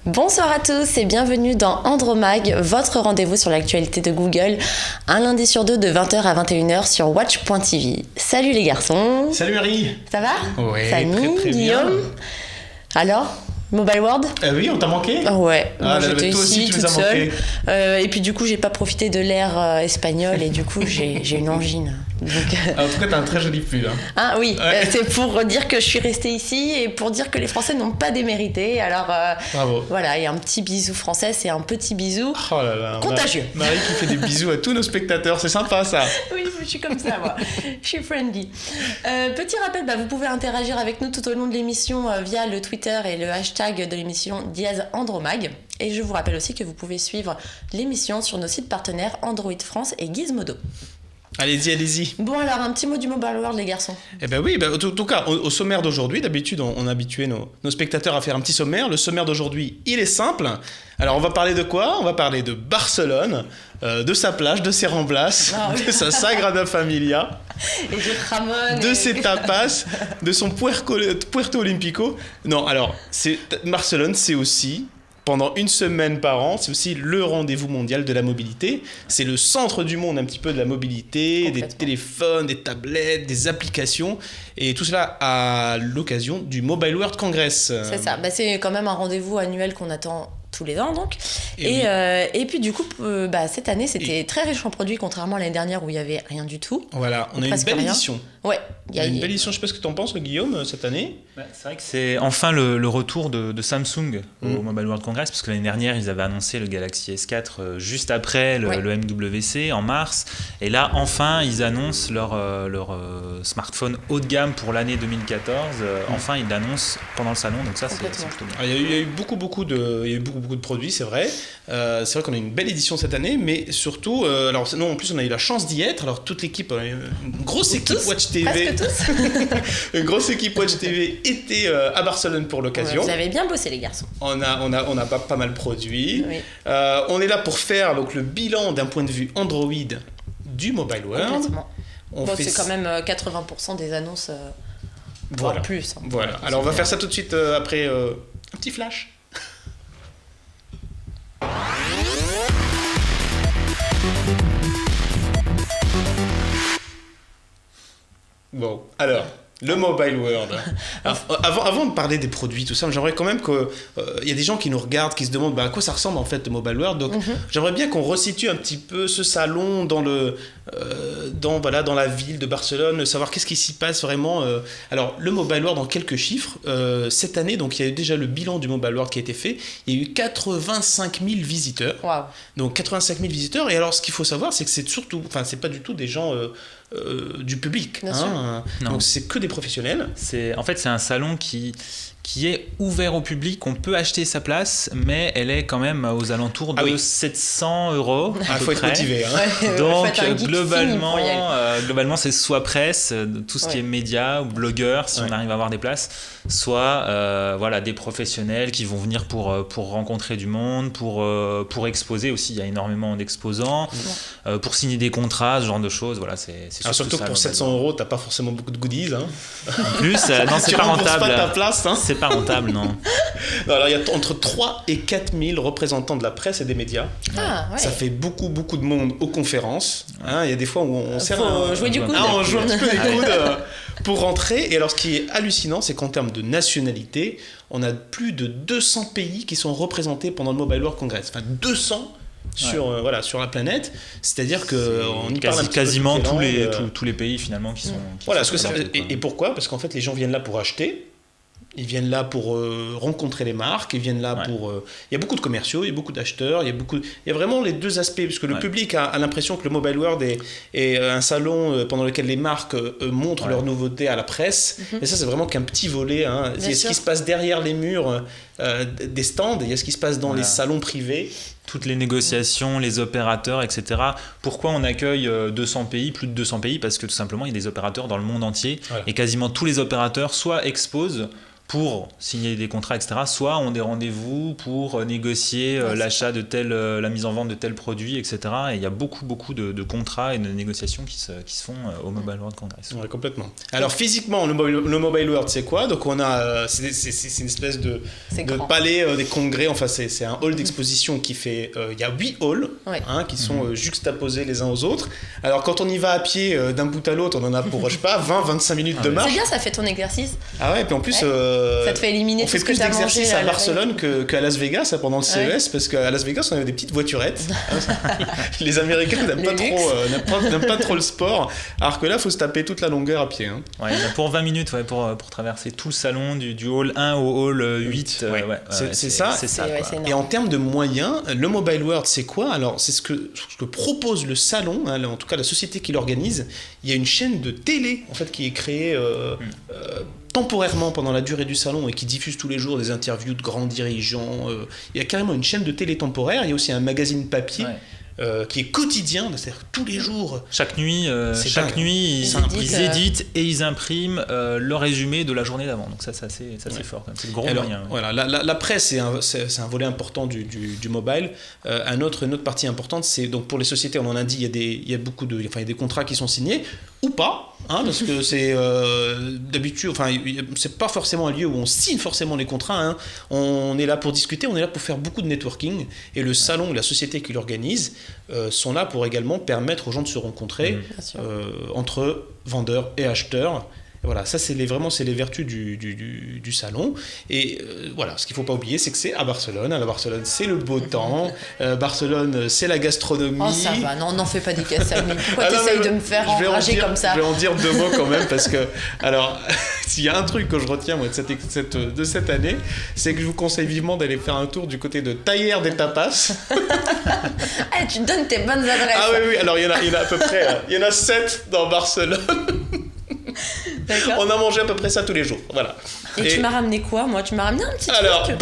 Bonsoir à tous et bienvenue dans Andromag, votre rendez-vous sur l'actualité de Google, un lundi sur deux de 20h à 21h sur watch.tv. Salut les garçons. Salut Marie. Ça va? Oui, Samy, très Guillaume. bien. Alors, Mobile World? Oui, on t'a manqué? Ouais, moi j'étais toi ici aussi, tu toute nous as seule. manqué. Et puis du coup, j'ai pas profité de l'air espagnol et du coup, j'ai une angine. Donc, En tout cas, t'as un très joli pull. Hein. Ah oui, Ouais. c'est pour dire que je suis restée ici et pour dire que les Français n'ont pas démérité. Alors Bravo. voilà, il y a un petit bisou français, c'est un petit bisou Oh là là. contagieux. Marie qui fait des bisous à tous nos spectateurs, c'est sympa ça. Oui, je suis comme ça, moi. Je suis friendly. Petit rappel, vous pouvez interagir avec nous tout au long de l'émission via le Twitter et le hashtag de l'émission #Andromag. Et je vous rappelle aussi que vous pouvez suivre l'émission sur nos sites partenaires Android France et Gizmodo. Allez-y, allez-y. Bon, alors, un petit mot du Mobile World, les garçons. Eh ben oui, en tout cas, au sommaire d'aujourd'hui, d'habitude, on a habitué nos spectateurs à faire un petit sommaire. Le sommaire d'aujourd'hui, il est simple. Alors, on va parler de quoi? On va parler de Barcelone, de sa plage, de ses Ramblas, de sa Sagrada Familia, Et de Ramon. de ses tapas, de son Puerto Olímpico. Non, alors, Barcelone, c'est aussi... Pendant une semaine par an, c'est aussi le rendez-vous mondial de la mobilité. C'est le centre du monde un petit peu de la mobilité, des téléphones, des tablettes, des applications. Et tout cela à l'occasion du Mobile World Congress. C'est ça, c'est quand même un rendez-vous annuel qu'on attend tous les ans donc. Et Et puis du coup, cette année c'était très riche en produits contrairement à l'année dernière où il n'y avait rien du tout. Voilà, on a une belle édition. Ouais, il y a une belle édition, je sais pas ce que tu en penses Guillaume, cette année. C'est vrai que c'est enfin le retour de Samsung au Mobile World Congress, parce que l'année dernière ils avaient annoncé le Galaxy S4 juste après le MWC en mars, et là enfin ils annoncent leur smartphone haut de gamme pour l'année 2014, enfin ils l'annoncent pendant le salon, donc ça c'est plutôt bien. Alors, il y a eu beaucoup de produits, c'est vrai. C'est vrai qu'on a une belle édition cette année, mais surtout, en plus on a eu la chance d'y être. Alors toute l'équipe, une grosse équipe Watch TV, une grosse équipe Watch TV était à Barcelone pour l'occasion. Vous avez bien bossé les garçons. On a pas mal produit. Oui. On est là pour faire donc le bilan d'un point de vue Android du Mobile World. Complètement. fait c'est quand même 80% des annonces, voilà. voire plus. Hein. Voilà. Alors on va faire ça tout de suite après un petit flash. Bon, alors, le Mobile World. Alors, avant de parler des produits, tout ça, j'aimerais quand même qu'il y a des gens qui nous regardent, qui se demandent à quoi ça ressemble en fait le Mobile World. Donc, j'aimerais bien qu'on resitue un petit peu ce salon dans la ville de Barcelone, savoir qu'est-ce qui s'y passe vraiment. Alors, le Mobile World, en quelques chiffres, cette année, donc il y a eu déjà le bilan du Mobile World qui a été fait. Il y a eu 85 000 visiteurs. Wow. Donc 85 000 visiteurs. Et alors, ce qu'il faut savoir, c'est que c'est pas du tout des gens du public. Donc c'est que des professionnels. C'est un salon qui est ouvert au public, on peut acheter sa place, mais elle est quand même aux alentours de 700 €. Il faut être motivé. Donc globalement, c'est soit presse, tout ce qui est médias ou blogueurs, si on arrive à avoir des places, soit des professionnels qui vont venir pour rencontrer du monde, pour exposer aussi. Il y a énormément d'exposants, pour signer des contrats, ce genre de choses. Voilà, c'est surtout ça, que pour 700 €, t'as pas forcément beaucoup de goodies. Hein. En plus, non, c'est pas rentable. Pas ta place. Hein. C'est pas rentable, non. Alors, il y a entre 3 et 4 000 représentants de la presse et des médias. Ça fait beaucoup de monde aux conférences. Il y a des fois où on sert jouer du coude. On joue un petit peu les coudes pour rentrer. Et alors, ce qui est hallucinant, c'est qu'en termes de nationalité, on a plus de 200 pays qui sont représentés pendant le Mobile World Congress. Enfin, 200 sur la planète. C'est-à-dire qu'on y parle quasiment tous les pays finalement qui sont... Et pourquoi ? Parce qu'en fait, les gens viennent là pour acheter. Ils viennent là pour rencontrer les marques, ils viennent là pour... Il y a beaucoup de commerciaux, il y a beaucoup d'acheteurs, il y a vraiment les deux aspects, parce que le public a l'impression que le Mobile World est un salon pendant lequel les marques montrent leurs nouveautés à la presse, et ça c'est vraiment qu'un petit volet. Il y a ce qui se passe derrière les murs des stands, il y a ce qui se passe dans les salons privés, toutes les négociations, les opérateurs, etc. Pourquoi on accueille 200 pays, plus de 200 pays? Parce que tout simplement, il y a des opérateurs dans le monde entier. Voilà. Et quasiment tous les opérateurs soit exposent pour signer des contrats, etc., soit ont des rendez-vous pour négocier l'achat de la mise en vente de tel produit, etc. Et il y a beaucoup de contrats et de négociations qui se font au Mobile World Congress. Ouais, complètement. Alors physiquement, le Mobile World, c'est quoi? Donc on a, c'est une espèce de palais des congrès. Enfin, c'est un hall d'exposition qui fait. Il y a 8 halls qui sont juxtaposés les uns aux autres. Alors quand on y va à pied d'un bout à l'autre, on en a pour, je sais pas, 20-25 minutes de marche. C'est bien, ça fait ton exercice. Ah ouais, et puis en plus. Ça te fait éliminer on fait plus d'exercices à Barcelone qu'à Las Vegas pendant le CES, parce qu'à Las Vegas on avait des petites voiturettes. Les Américains n'aiment pas trop le sport, alors que là il faut se taper toute la longueur à pied. Ouais, pour 20 minutes pour traverser tout le salon du hall 1 au hall 8. C'est ça. Et en termes de moyens, le Mobile World c'est quoi? Alors c'est ce que propose le salon, en tout cas la société qui l'organise. Il y a une chaîne de télé en fait qui est créée temporairement pendant la durée du salon et qui diffuse tous les jours des interviews de grands dirigeants. Il y a carrément une chaîne de télé temporaire. Il y a aussi un magazine papier qui est quotidien, c'est-à-dire tous les jours. Chaque nuit, ils éditent et ils impriment le résumé de la journée d'avant. Donc ça c'est fort quand même. C'est le gros moyen. Voilà, la presse c'est un volet important du mobile. Une autre partie importante, c'est donc pour les sociétés, on en a dit, il y a des contrats qui sont signés ou pas. Parce que c'est d'habitude, c'est pas forcément un lieu où on signe forcément les contrats. On est là pour discuter, on est là pour faire beaucoup de networking. Et le salon, la société qui l'organise, sont là pour également permettre aux gens de se rencontrer entre vendeurs et acheteurs. Voilà, ça c'est les vertus du salon. Et voilà, ce qu'il ne faut pas oublier, c'est que c'est à Barcelone. À Barcelone, c'est le beau temps. Barcelone, c'est la gastronomie. Oh, ça va, non, n'en fais pas des Samy. Pourquoi t'essayes de me faire enrager comme ça? Je vais en dire 2 mots quand même, parce que, alors, s'il y a un truc que je retiens moi, de cette année, c'est que je vous conseille vivement d'aller faire un tour du côté de Taller des Tapas. Tu donnes tes bonnes adresses. Ah oui, alors il y en a à peu près, il y en a 7 dans Barcelone. D'accord. On a mangé à peu près ça tous les jours, voilà. Et tu m'as ramené quoi, moi? Tu m'as ramené un petit truc. truc.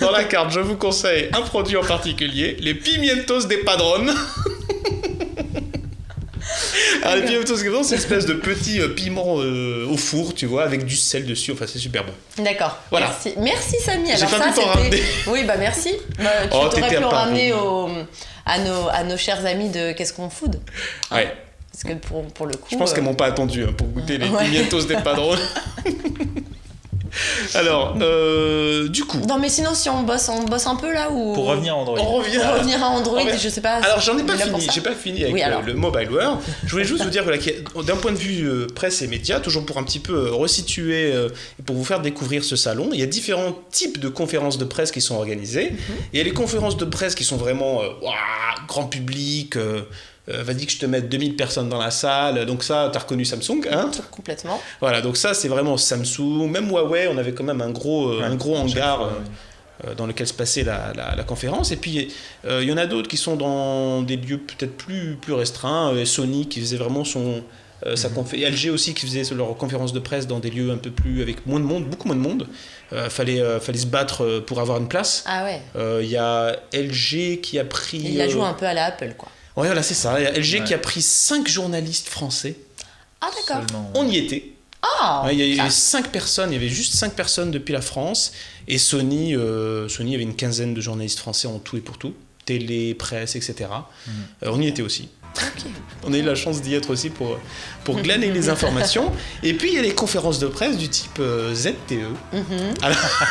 Dans la carte, je vous conseille un produit en particulier, les pimientos de Padron. Alors, les pimientos de Padron, c'est une espèce de petit piment au four, tu vois, avec du sel dessus. Enfin, c'est super bon. D'accord. Voilà. Merci Samy. Alors, j'ai pas pu t'en ramener. Oui, merci. Tu t'aurais pu en ramener à nos chers amis de Qu'est-ce qu'on food. Ouais. Parce que pour le coup... Je pense qu'elles m'ont pas attendu pour goûter les pimientos des Padron. Alors, du coup... Non, mais sinon, si on bosse un peu là ou... Pour revenir à Android. Pour revenir à Android, je sais pas... Alors, j'en ai pas fini. J'ai pas fini avec le Mobile World. Je voulais juste vous dire que d'un point de vue presse et médias, toujours pour un petit peu resituer et pour vous faire découvrir ce salon, il y a différents types de conférences de presse qui sont organisées. Il y a les conférences de presse qui sont vraiment grand public... vas-y que je te mette 2000 personnes dans la salle, donc ça, t'as reconnu Samsung, hein? Complètement. Voilà, donc ça, c'est vraiment Samsung. Même Huawei, on avait quand même un gros hangar dans lequel se passait la conférence. Et puis, il y en a d'autres qui sont dans des lieux peut-être plus restreints. Sony qui faisait vraiment sa conférence. LG aussi qui faisait leur conférence de presse dans des lieux un peu plus avec moins de monde, beaucoup moins de monde. Fallait se battre pour avoir une place. Ah ouais. Il y a LG qui a pris... Il a joué un peu à la Apple, quoi. Ouais, voilà, c'est ça. Il y a LG qui a pris 5 journalistes français. Ah, d'accord. On y était. Ah, il y avait 5 personnes, il y avait juste 5 personnes depuis la France. Et Sony avait une quinzaine de journalistes français en tout et pour tout. Télé, presse, etc. On y était aussi. Okay. On a eu la chance d'y être aussi pour glaner les informations. Et puis il y a les conférences de presse du type ZTE. Alors,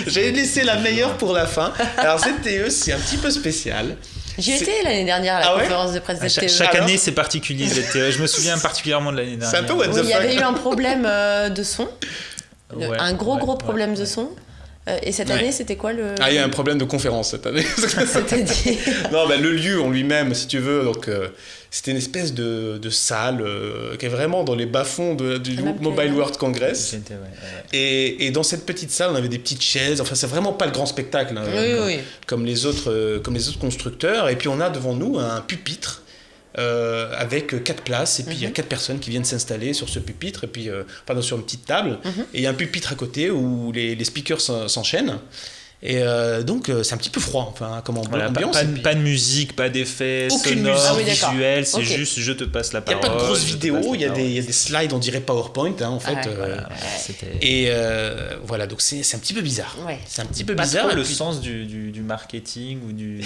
j'ai laissé la meilleure pour la fin. Alors ZTE, c'est un petit peu spécial. J'y étais l'année dernière à la conférence de presse ZTE. Chaque année, c'est particulier ZTE. Je me souviens particulièrement de l'année dernière. C'est un peu what the fuck. Il y avait eu un problème de son. Un gros problème de son. Et cette année, c'était quoi le... il y a un problème de conférence cette année. C'est-à-dire... Non, le lieu en lui-même, si tu veux, donc, c'était une espèce de salle qui est vraiment dans les bas-fonds du Mobile World Congress. Et dans cette petite salle, on avait des petites chaises. Enfin, c'est vraiment pas le grand spectacle, comme les autres constructeurs. Et puis, on a devant nous un pupitre avec 4 places, et puis il y a 4 personnes qui viennent s'installer sur ce pupitre, et puis sur une petite table, et il y a un pupitre à côté où les speakers s'enchaînent, Et donc c'est un petit peu froid, enfin, comme Voilà, ambiance. pas de musique, pas d'effets Aucune sonores, musique. visuels, c'est Ok. juste je te passe la Il n'y a parole. pas de grosses je te vidéos, passe la il y a parole. des slides, on dirait PowerPoint, hein, en fait. Ouais. Voilà, c'était Et voilà, donc c'est un petit peu bizarre. Ouais. C'est un petit peu pas bizarre. trop et le puis- sens du marketing ou du...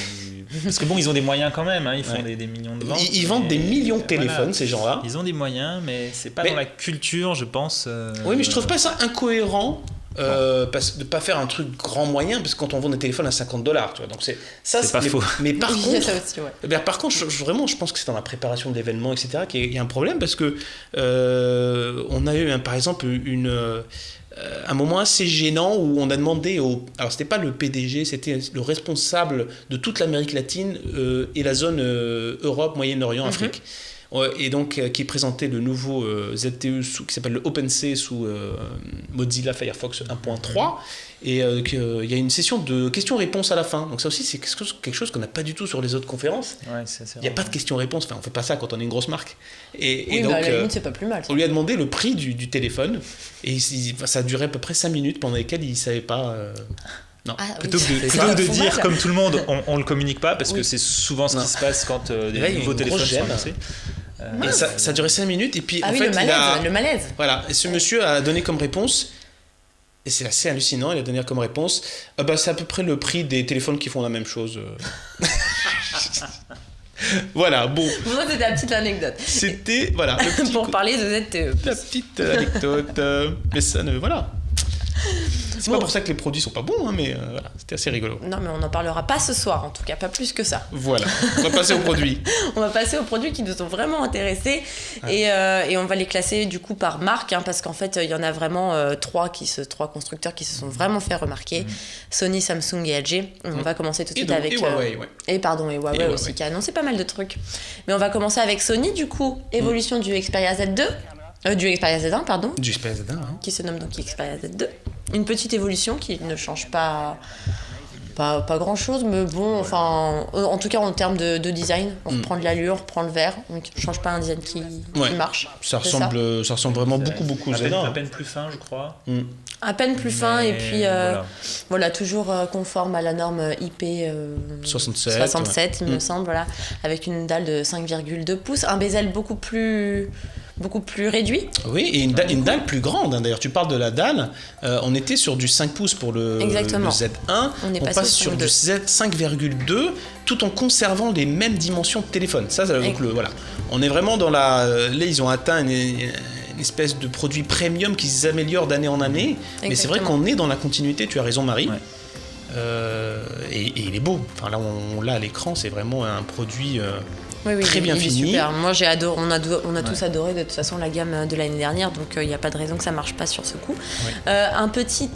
Parce que bon, ils ont des moyens quand même, hein, ils font Ouais. des millions de ventes. Ils vendent des mais millions de téléphones, voilà. ces gens-là. Ils ont des moyens, mais c'est pas Mais- dans la culture, je pense. Oui, mais je trouve pas ça incohérent. Parce de pas faire un truc grand moyen, parce que quand on vend des téléphones à $50, tu vois, donc c'est pas faux. Mais par Oui, il y a contre, ça aussi, ouais. par contre, vraiment, je pense que c'est dans la préparation de l'événement, etc., qu'il y a un problème, parce que on a eu, par exemple, un moment assez gênant où on a demandé alors c'était pas le PDG, c'était le responsable de toute l'Amérique latine et la zone Europe, Moyen-Orient, Afrique. Et donc qui présentait le nouveau ZTE qui s'appelle le OpenC sous Mozilla Firefox 1.3, et il y a une session de questions-réponses à la fin. Donc ça aussi c'est quelque chose qu'on n'a pas du tout sur les autres conférences. Ouais, c'est assez Il n'y a pas rare. de questions-réponses, enfin on fait pas ça quand on est une grosse marque. Et Oui, donc mais à la limite, c'est pas plus mal. ça. on lui a demandé le prix du téléphone, et ça a duré à peu près 5 minutes pendant lesquelles il ne savait pas... Non. Ah, oui. Plutôt que C'est de pas dire mal. comme tout le monde, on le communique pas parce que Oui. c'est souvent ce Non. qui se passe quand Là, il y a des nouveaux une téléphones grosse sont gêne. annoncés. Et ça a duré 5 minutes, et puis Ah en oui, fait le malaise, le malaise. Voilà, et ce monsieur a donné comme réponse, et c'est assez hallucinant, il a donné comme réponse, c'est à peu près le prix des téléphones qui font la même chose. Voilà, bon, Pour moi, c'était la petite anecdote. c'était, voilà, le petit Pour parler de ZTE. la petite anecdote, mais ça ne, voilà. C'est Bon. pas pour ça que les produits sont pas bons, hein, mais voilà, c'était assez rigolo. Non, mais on n'en parlera pas ce soir, en tout cas, pas plus que ça. Voilà, on va passer aux produits. On va passer aux produits qui nous ont vraiment intéressés et on va les classer du coup par marque, hein, parce qu'en fait, il y en a vraiment trois constructeurs qui se sont vraiment fait remarquer. Sony, Samsung et LG. On va commencer tout de Et, suite donc, avec... et Huawei, ouais. Et Huawei Et aussi, Huawei. qui a annoncé pas mal de trucs. Mais on va commencer avec Sony, du coup. Évolution du Xperia Z2. Du Xperia Z1, pardon. Du PS1, hein. Qui se nomme donc Xperia Z2. Une petite évolution qui ne change pas grand chose, mais bon, enfin, en tout cas en termes de design, on reprend de l'allure, on reprend le vert, donc on ne change pas un design qui marche. Ça C'est ressemble vraiment beaucoup aux à Z1. peine plus fin, je crois. À peine plus fin, et Mais puis voilà, toujours conforme à la norme IP 67, il me semble, voilà, avec une dalle de 5,2 pouces, un bezel beaucoup plus réduit. Oui, et une dalle plus grande, hein. D'ailleurs, tu parles de la dalle. On était sur du 5 pouces pour le Z1. On est passé passe au sur du 5,2 tout en conservant les mêmes dimensions de téléphone. Ça, donc voilà. On est vraiment dans la... Là, ils ont atteint une espèce de produit premium qui s'améliore d'année en année. Mais c'est vrai qu'on est dans la continuité, tu as raison Marie. Ouais. Et il est beau. Enfin, là, on l'a à l'écran, c'est vraiment un produit... Oui, très bien il est fini. super. Moi, j'ai adoré. On a tous adoré de toute façon la gamme de l'année dernière, donc il n'y a pas de raison que ça marche pas sur ce coup. Ouais. Un petit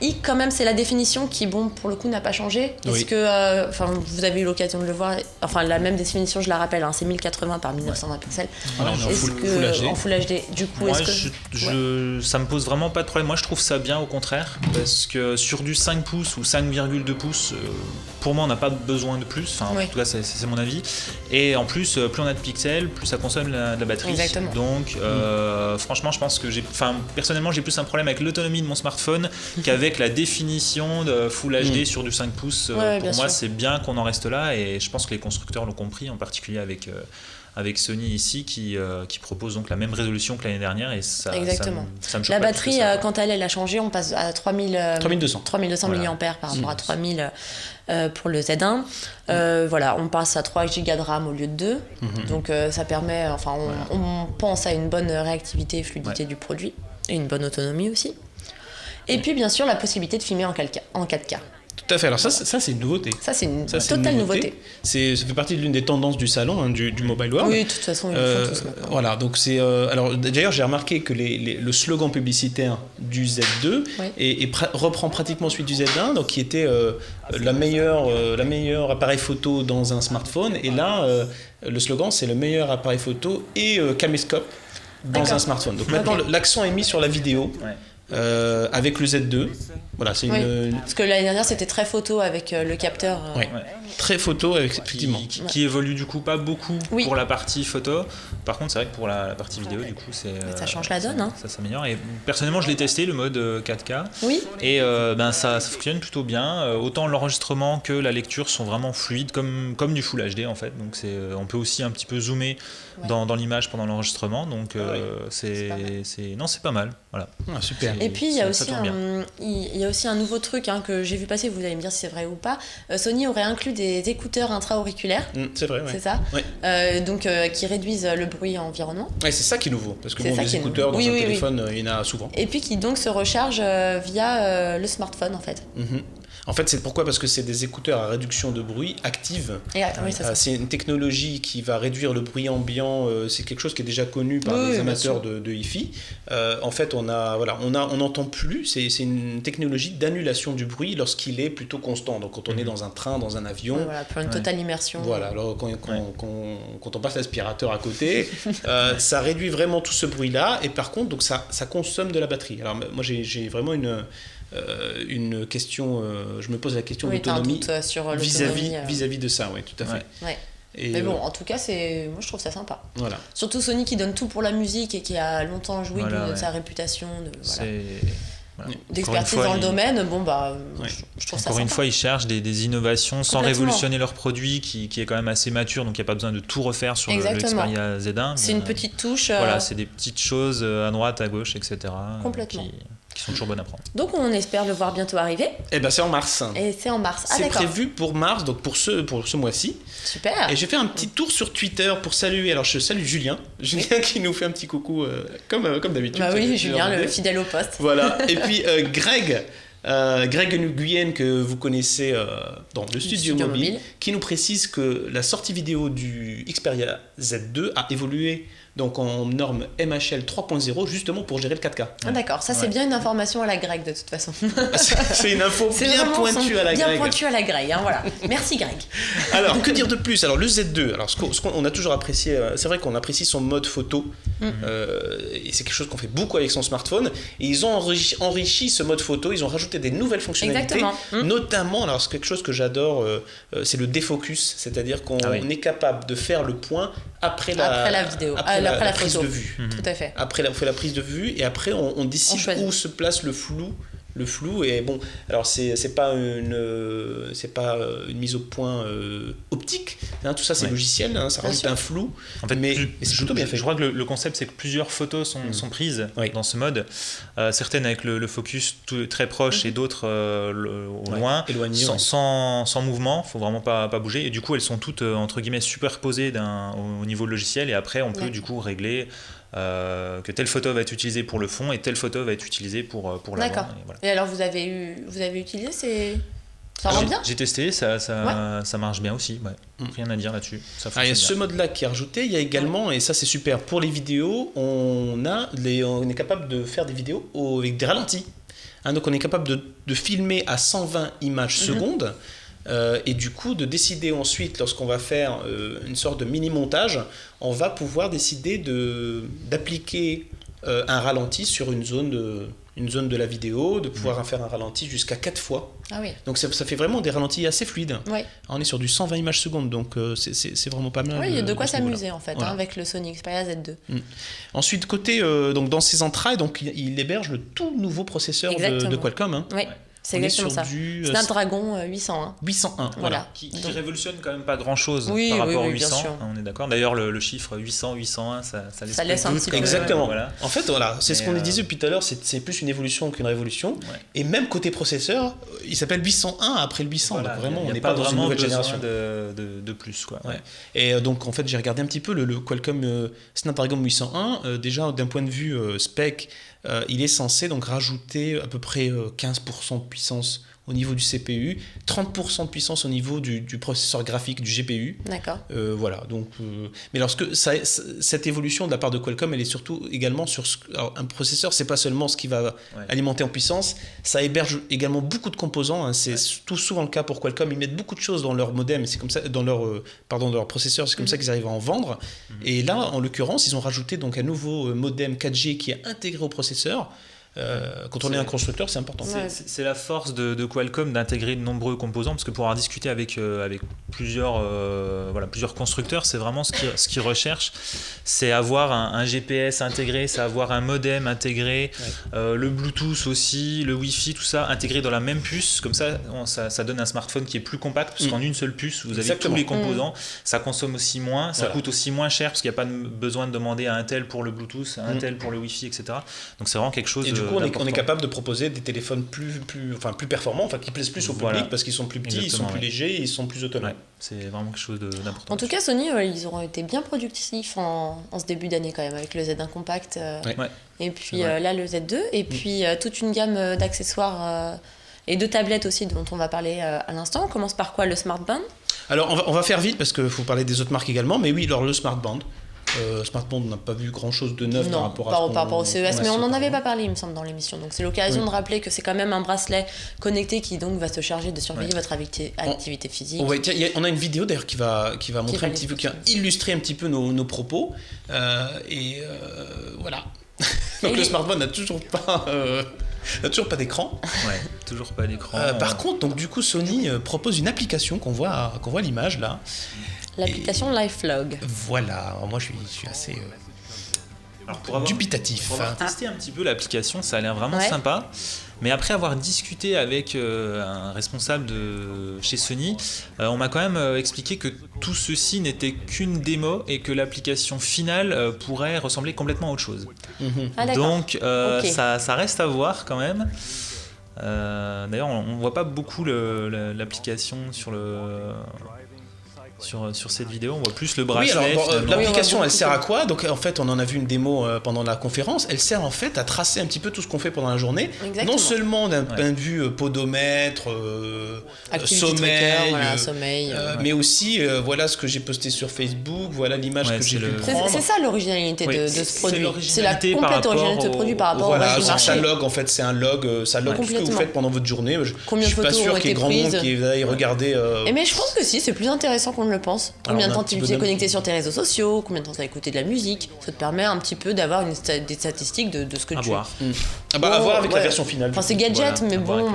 hic quand même, c'est la définition qui, bon, pour le coup, n'a pas changé. Est-ce Oui. que, vous avez eu l'occasion de le voir. Enfin, la même définition, je la rappelle, hein, c'est 1080 par 1920 pixels. Voilà, on est en Est-ce full que HD. en Full HD, du coup, Moi, est-ce que ça me pose vraiment pas de problème. Moi, je trouve ça bien, au contraire, parce que sur du 5 pouces ou 5,2 pouces, pour moi, on n'a pas besoin de plus. Enfin, Oui. en tout cas, c'est mon avis. Et en plus, plus on a de pixels, plus ça consomme de la batterie. Exactement. Donc, franchement, je pense que personnellement, j'ai plus un problème avec l'autonomie de mon smartphone qu'avec la définition de Full HD sur du 5 pouces. Ouais, pour bien moi, sûr. c'est bien qu'on en reste là, et je pense que les constructeurs l'ont compris, en particulier avec Sony ici, qui propose donc la même résolution que l'année dernière, et ça Exactement. ça me choque la pas batterie, plus que ça. quand elle a changé, on passe à 3200 mAh par rapport à 3000 pour le Z1. Voilà, on passe à 3 Go de RAM au lieu de 2. Donc ça permet, on pense à une bonne réactivité et fluidité du produit, et une bonne autonomie aussi. Et puis bien sûr la possibilité de filmer en 4K. Tout à fait. Alors ça c'est une nouveauté. Ça c'est une Ça, c'est totale une nouveauté. Ça fait partie de l'une des tendances du salon, hein, du Mobile World. Oui, de toute façon ils le font tous maintenant. Voilà, donc c'est. Alors d'ailleurs, j'ai remarqué que le slogan publicitaire du Z2 Oui. reprend pratiquement celui du Z1, donc qui était la meilleure appareil photo dans un smartphone. Et là, le slogan, c'est le meilleur appareil photo et caméscope dans D'accord. un smartphone. Donc maintenant, Ok. l'accent est mis sur la vidéo. Ouais. avec le Z2. Voilà, c'est Parce que l'année dernière, c'était très photo avec le capteur. Ouais. Très photo, effectivement. Qui évolue du coup pas beaucoup pour la partie photo. Par contre, c'est vrai que pour la partie vidéo, du coup, ça change la donne. Ça s'améliore. Et personnellement, je l'ai testé, le mode 4K. Oui. Et ça fonctionne plutôt bien. Autant l'enregistrement que la lecture sont vraiment fluides, comme du Full HD en fait. Donc on peut aussi un petit peu zoomer dans l'image pendant l'enregistrement. Donc c'est pas mal. Voilà. Super. Et puis il y a aussi un nouveau truc que j'ai vu passer. Vous allez me dire si c'est vrai ou pas. Sony aurait inclus des écouteurs intra-auriculaires. C'est vrai. C'est ça. Ouais. Donc qui réduisent le bruit environnement. Ouais, c'est ça qui est nouveau. Parce que les écouteurs dans un téléphone, il y en a souvent. Et puis qui donc se rechargent via le smartphone en fait. En fait, c'est pourquoi ? Parce que c'est des écouteurs à réduction de bruit active. C'est une technologie qui va réduire le bruit ambiant. C'est quelque chose qui est déjà connu par les amateurs de hi-fi. En fait, on n'entend plus. C'est une technologie d'annulation du bruit lorsqu'il est plutôt constant. Donc, quand on est dans un train, dans un avion. Pour une totale immersion. Voilà. Alors, quand on passe l'aspirateur à côté, ça réduit vraiment tout ce bruit-là. Et par contre, donc ça consomme de la batterie. Alors, moi, j'ai vraiment une question, je me pose la question d'autonomie vis-à-vis de ça, tout à fait. Ouais. Mais bon, en tout cas, moi je trouve ça sympa. Voilà. Surtout Sony qui donne tout pour la musique et qui a longtemps joué de sa réputation d'expertise dans le domaine. Je trouve ça sympa. Encore une fois, ils cherchent des innovations sans révolutionner leur produit qui est quand même assez mature, donc il n'y a pas besoin de tout refaire sur le Xperia Z1. C'est une petite touche. C'est des petites choses à droite, à gauche, etc. Complètement. Qui sont toujours bonnes à prendre. Donc on espère le voir bientôt arriver. C'est en mars. Et c'est en mars. C'est prévu pour mars, donc pour ce mois-ci. Super. Et je vais faire un petit tour sur Twitter pour saluer. Alors je salue Julien qui nous fait un petit coucou comme d'habitude. Julien, le fidèle au poste. Voilà. Et puis Greg Nguyen, que vous connaissez dans le studio mobile, qui nous précise que la sortie vidéo du Xperia Z2 a évolué donc en norme MHL 3.0 justement pour gérer le 4K. D'accord, ça c'est bien une information à la Greg de toute façon. C'est une info bien pointue à la Greg. Bien pointue à la Greg, voilà. Merci Greg. Alors, que dire de plus ? Alors le Z2, alors ce qu'on a toujours apprécié, c'est vrai qu'on apprécie son mode photo, et c'est quelque chose qu'on fait beaucoup avec son smartphone, et ils ont enrichi ce mode photo, ils ont rajouté des nouvelles fonctionnalités, notamment, alors c'est quelque chose que j'adore, c'est le défocus, c'est-à-dire qu'on est capable de faire le point après la vidéo, après la prise de vue. Tout à fait. Après, on fait la prise de vue et après on décide où se place le flou. Et bon, alors c'est pas une mise au point optique, tout ça c'est logiciel, ça rajoute un flou. En fait, mais c'est plutôt bien fait. Je crois que le concept c'est que plusieurs photos sont prises dans ce mode, certaines avec le focus très proche et d'autres au loin, sans mouvement, faut vraiment pas bouger, et du coup elles sont toutes entre guillemets superposées au niveau logiciel, et après on peut du coup régler que telle photo va être utilisée pour le fond et telle photo va être utilisée pour la D'accord. Et alors vous avez utilisé ça rend bien ? J'ai testé, ça marche bien aussi, rien à dire là-dessus. Il y a ce mode-là qui est rajouté, il y a également, et ça c'est super, pour les vidéos, on est capable de faire des vidéos avec des ralentis. Donc on est capable de filmer à 120 images secondes. Et du coup de décider ensuite, lorsqu'on va faire une sorte de mini-montage, on va pouvoir décider d'appliquer un ralenti sur une zone de la vidéo, de pouvoir faire un ralenti jusqu'à 4 fois. Ah oui. Donc ça fait vraiment des ralentis assez fluides. Ouais. On est sur du 120 images secondes, donc c'est vraiment pas mal. Oui, il y a de quoi s'amuser en fait, avec le Sony Xperia Z2. Ensuite, côté donc dans ses entrailles, donc il héberge le tout nouveau processeur de Qualcomm. Oui. C'est exactement ça. Snapdragon 801. 801, voilà. Qui révolutionne quand même pas grand-chose par rapport au 800, on est d'accord. D'ailleurs, le chiffre 800, 801, ça laisse un petit peu. Exactement. En fait, c'est ce qu'on disait depuis tout à l'heure, c'est plus une évolution qu'une révolution. Ouais. Et même côté processeur, il s'appelle 801 après le 800. Donc vraiment, on n'est pas dans une nouvelle génération. De plus, quoi. Ouais. Et donc, en fait, j'ai regardé un petit peu le Qualcomm Snapdragon 801. Déjà, d'un point de vue spec, il est censé donc rajouter à peu près 15% de puissance au niveau du CPU, 30% de puissance au niveau du processeur graphique, du GPU. D'accord. Voilà. Donc, mais cette évolution de la part de Qualcomm, elle est surtout également sur un processeur. C'est pas seulement ce qui va alimenter en puissance. Ça héberge également beaucoup de composants. C'est tout souvent le cas pour Qualcomm. Ils mettent beaucoup de choses dans leur modem, c'est comme ça, dans leur processeur. C'est comme ça qu'ils arrivent à en vendre. Et là, en l'occurrence, ils ont rajouté donc un nouveau modem 4G qui est intégré au processeur. Quand on est un constructeur, c'est important. C'est la force de Qualcomm d'intégrer de nombreux composants, parce que pour avoir discuté avec plusieurs constructeurs, c'est vraiment ce qu'ils recherchent, c'est avoir un GPS intégré, c'est avoir un modem intégré, le Bluetooth aussi, le Wi-Fi, tout ça intégré dans la même puce. Comme ça donne un smartphone qui est plus compact, parce qu'en une seule puce, vous avez tous les composants. Ça consomme aussi moins, ça coûte aussi moins cher, parce qu'il n'y a pas besoin de demander à un tel pour le Bluetooth, à un tel pour le Wi-Fi, etc. Donc c'est vraiment quelque chose. Et du coup, on est capable de proposer des téléphones plus performants, qui plaisent plus au public, parce qu'ils sont plus petits, ils sont plus légers, ils sont plus autonomes. C'est vraiment quelque chose d'important. En tout cas, Sony, ils auront été bien productifs en ce début d'année quand même, avec le Z1 Compact. Et puis là, le Z2. Et puis toute une gamme d'accessoires et de tablettes aussi, dont on va parler à l'instant. On commence par quoi? Le Smart Band? Alors, on va faire vite, parce qu'il faut parler des autres marques également. Mais oui, alors le Smart Band. Smart Band, on n'a pas vu grand chose de neuf par rapport au CES, mais on n'en avait pas parlé, il me semble, dans l'émission. Donc c'est l'occasion de rappeler que c'est quand même un bracelet connecté qui donc va se charger de surveiller votre activité physique. On a une vidéo d'ailleurs qui va montrer un petit peu, qui va illustrer un petit peu nos propos. Voilà. Donc le Smart Band n'a toujours pas d'écran. Toujours pas d'écran. Par contre, donc du coup, Sony propose une application qu'on voit à l'image là. L'application LifeLog. Voilà, alors moi je suis assez dubitatif. Pour avoir testé un petit peu l'application, ça a l'air vraiment sympa. Mais après avoir discuté avec un responsable de chez Sony, on m'a quand même expliqué que tout ceci n'était qu'une démo et que l'application finale pourrait ressembler complètement à autre chose. Donc ça reste à voir quand même. D'ailleurs, on voit pas beaucoup l'application sur cette vidéo, on voit plus le bracelet. Oui, alors l'application, elle sert à quoi? Donc en fait, on en a vu une démo pendant la conférence. Elle sert en fait à tracer un petit peu tout ce qu'on fait pendant la journée. Exactement. Non seulement d'un point de vue podomètre, sommeil, mais aussi voilà ce que j'ai posté sur Facebook, voilà l'image que j'ai pu prendre. C'est ça l'originalité de ce produit. C'est la complète originalité de ce produit par rapport au reste du marché. Ça log, en fait, c'est un log, ça log tout ce que vous faites pendant votre journée. Je suis pas sûr qu'il y ait grand monde qui aille regarder. Mais je pense que si, c'est plus intéressant qu'on ne le pense. Combien de temps tu es connecté sur tes réseaux sociaux, combien de temps tu as écouté de la musique, ça te permet un petit peu d'avoir des statistiques de ce que tu voir. À voir avec la version finale. Enfin, c'est gadget, mais bon.